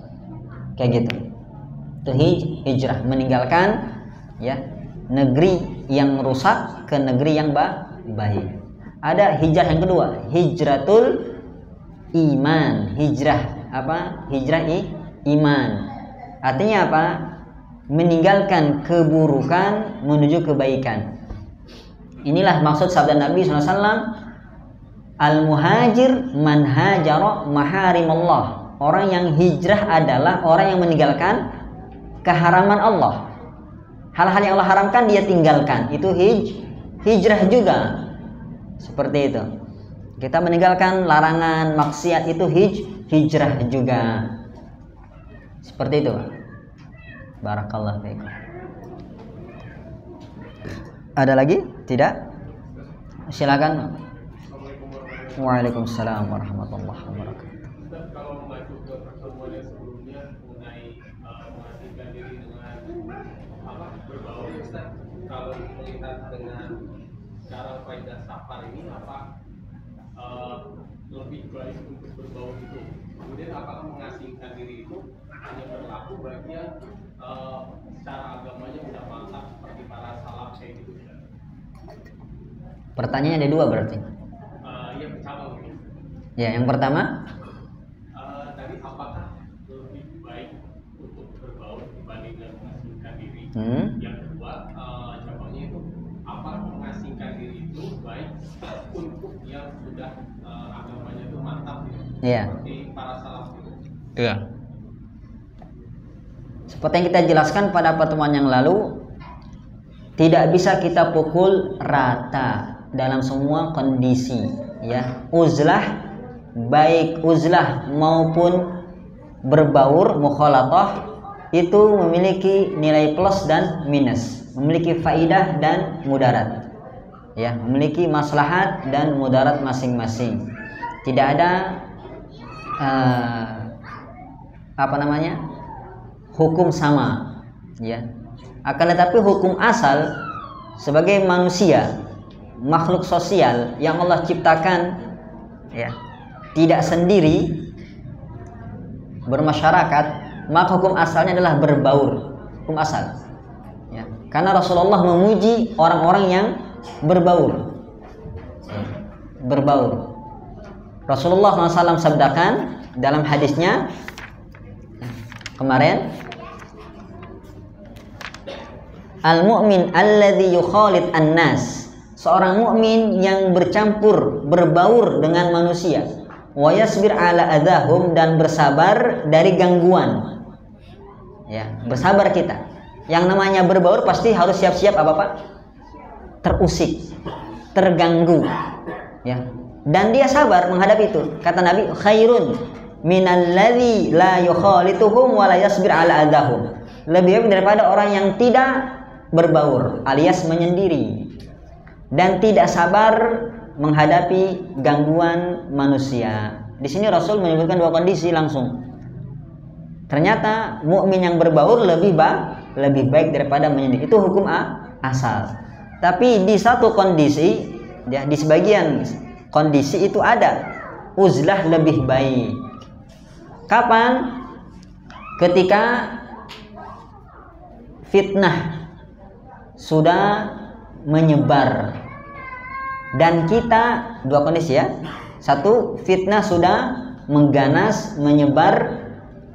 A: kayak gitu. Itu hijrah, meninggalkan ya negeri yang rusak ke negeri yang baik. Ada hijrah yang kedua, hijratul iman. Hijrah apa? Hijrah iman. Artinya apa? Meninggalkan keburukan menuju kebaikan. Inilah maksud sabda Nabi SAW, al-muhajir man hajara maharimallah. Orang yang hijrah adalah orang yang meninggalkan keharaman Allah. Hal-hal yang Allah haramkan dia tinggalkan. Itu hijrah juga. Seperti itu. Kita meninggalkan larangan maksiat, itu hijrah juga. Seperti itu. Barakallahu fiikum. Ada lagi? Tidak? Silakan. Waalaikumsalam warahmatullahi wabarakatuh.
B: Kalau masuk ke pertemuan yang sebelumnya mengenai mengasingkan diri dengan berbau, Ustaz, kalau melihat dengan cara faedah safar ini lebih baik untuk berbau itu. Kemudian apakah mengasingkan diri itu hanya berlaku bagi yang secara agamanya sudah mantap seperti para salaf kayak gitu?
A: Pertanyaannya ada dua berarti.
B: Iya, bercabang.
A: Ya, yang pertama
B: tadi apakah lebih baik untuk berbau dibandingkan mengasingkan diri? Yang kedua, cabangnya itu apakah mengasingkan diri itu baik untuk yang sudah agamanya itu mantap gitu?
A: Iya.
B: Seperti para salaf itu.
A: Iya. Seperti yang kita jelaskan pada pertemuan yang lalu, tidak bisa kita pukul rata dalam semua kondisi, ya. Uzlah, baik uzlah maupun berbaur mukhalatah, itu memiliki nilai plus dan minus, memiliki faidah dan mudarat, ya, memiliki maslahat dan mudarat masing-masing. Tidak ada hukum sama, ya. Akan tetapi hukum asal sebagai manusia, makhluk sosial yang Allah ciptakan, ya, tidak sendiri, bermasyarakat, maka hukum asalnya adalah berbaur, hukum asal, ya. Karena Rasulullah memuji orang-orang yang berbaur. Rasulullah SAW sabdakan dalam hadisnya kemarin, al-mu'min alladzi yukhalid an-nas, seorang mukmin yang bercampur, berbaur dengan manusia, wa yasbir ala adahum, dan bersabar dari gangguan, ya, bersabar kita. Yang namanya berbaur pasti harus siap-siap apa Pak? Terusik, terganggu, Ya. Dan dia sabar menghadapi itu. Kata Nabi, khairun minalladzi la yukhalituhum wa la yasbir ala adahum. Lebih baik daripada orang yang tidak berbaur alias menyendiri dan tidak sabar menghadapi gangguan manusia. Di sini Rasul menyebutkan dua kondisi langsung. Ternyata mukmin yang berbaur lebih baik daripada menyendiri. Itu hukum asal. Tapi di satu kondisi, ya, di sebagian kondisi itu ada uzlah lebih baik. Kapan? Ketika fitnah sudah menyebar dan kita, dua kondisi ya. Satu, fitnah sudah mengganas, menyebar,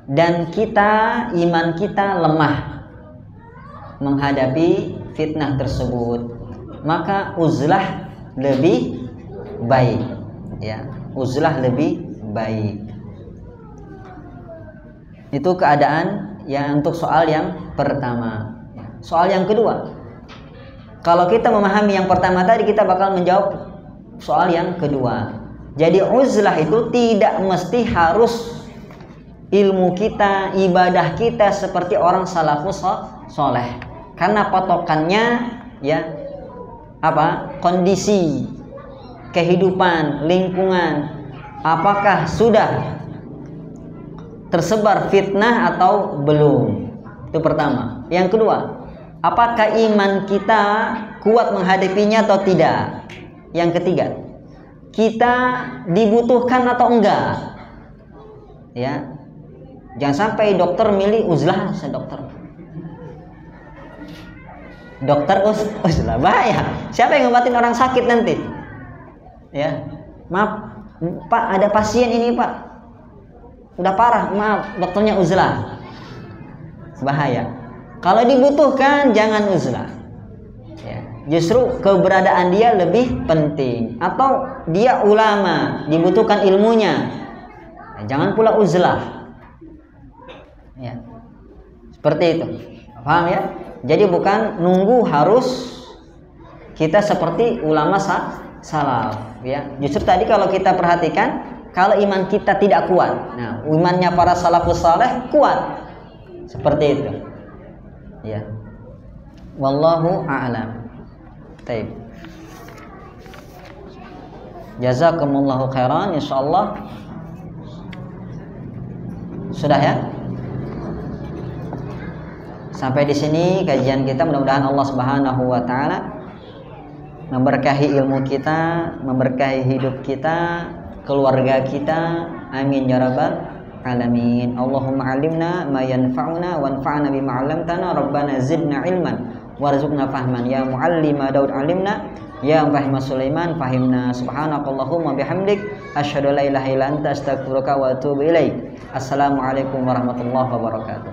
A: dan kita, iman kita lemah menghadapi fitnah tersebut, maka uzlah lebih baik, ya, uzlah lebih baik. Itu keadaan yang untuk soal yang pertama. Soal yang kedua, kalau kita memahami yang pertama tadi, kita bakal menjawab soal yang kedua. Jadi uzlah itu tidak mesti harus ilmu kita, ibadah kita seperti orang salafus soleh. Karena patokannya, ya, apa? Kondisi kehidupan, lingkungan, apakah sudah tersebar fitnah atau belum. Itu pertama. Yang kedua, apakah iman kita kuat menghadapinya atau tidak. Yang ketiga, kita dibutuhkan atau enggak, ya. Jangan sampai dokter milih uzlah, dokter uzlah, bahaya. Siapa yang ngobatin orang sakit nanti? Ya, maaf Pak, ada pasien ini Pak, udah parah, maaf dokternya uzlah, bahaya. Kalau dibutuhkan jangan uzlah, ya. Justru keberadaan dia lebih penting. Atau dia ulama, dibutuhkan ilmunya, ya, jangan pula uzlah, ya. Seperti itu, paham ya? Jadi bukan nunggu harus kita seperti ulama salaf, ya. Justru tadi kalau kita perhatikan, kalau iman kita tidak kuat, nah imannya para salafus saleh kuat, seperti itu, ya. Wallahu a'lam. Baik. Jazakumullahu khairan. Insyaallah sudah ya. Sampai di sini kajian kita. Mudah-mudahan Allah Subhanahu wa taala memberkahi ilmu kita, memberkahi hidup kita, keluarga kita. Amin ya rabbal alamin. Allahumma alimna ma yanfa'una wanfa'na bima 'allamtana. Rabbana zidna ilman warzuqna fahman. Ya muallima Daud alimna, ya fahima Sulaiman fahimna. Subhanakallahumma bihamdik asyhadu la ilaha illa anta astaghfiruka wa atubu ilaik. Assalamualaikum warahmatullahi wabarakatuh.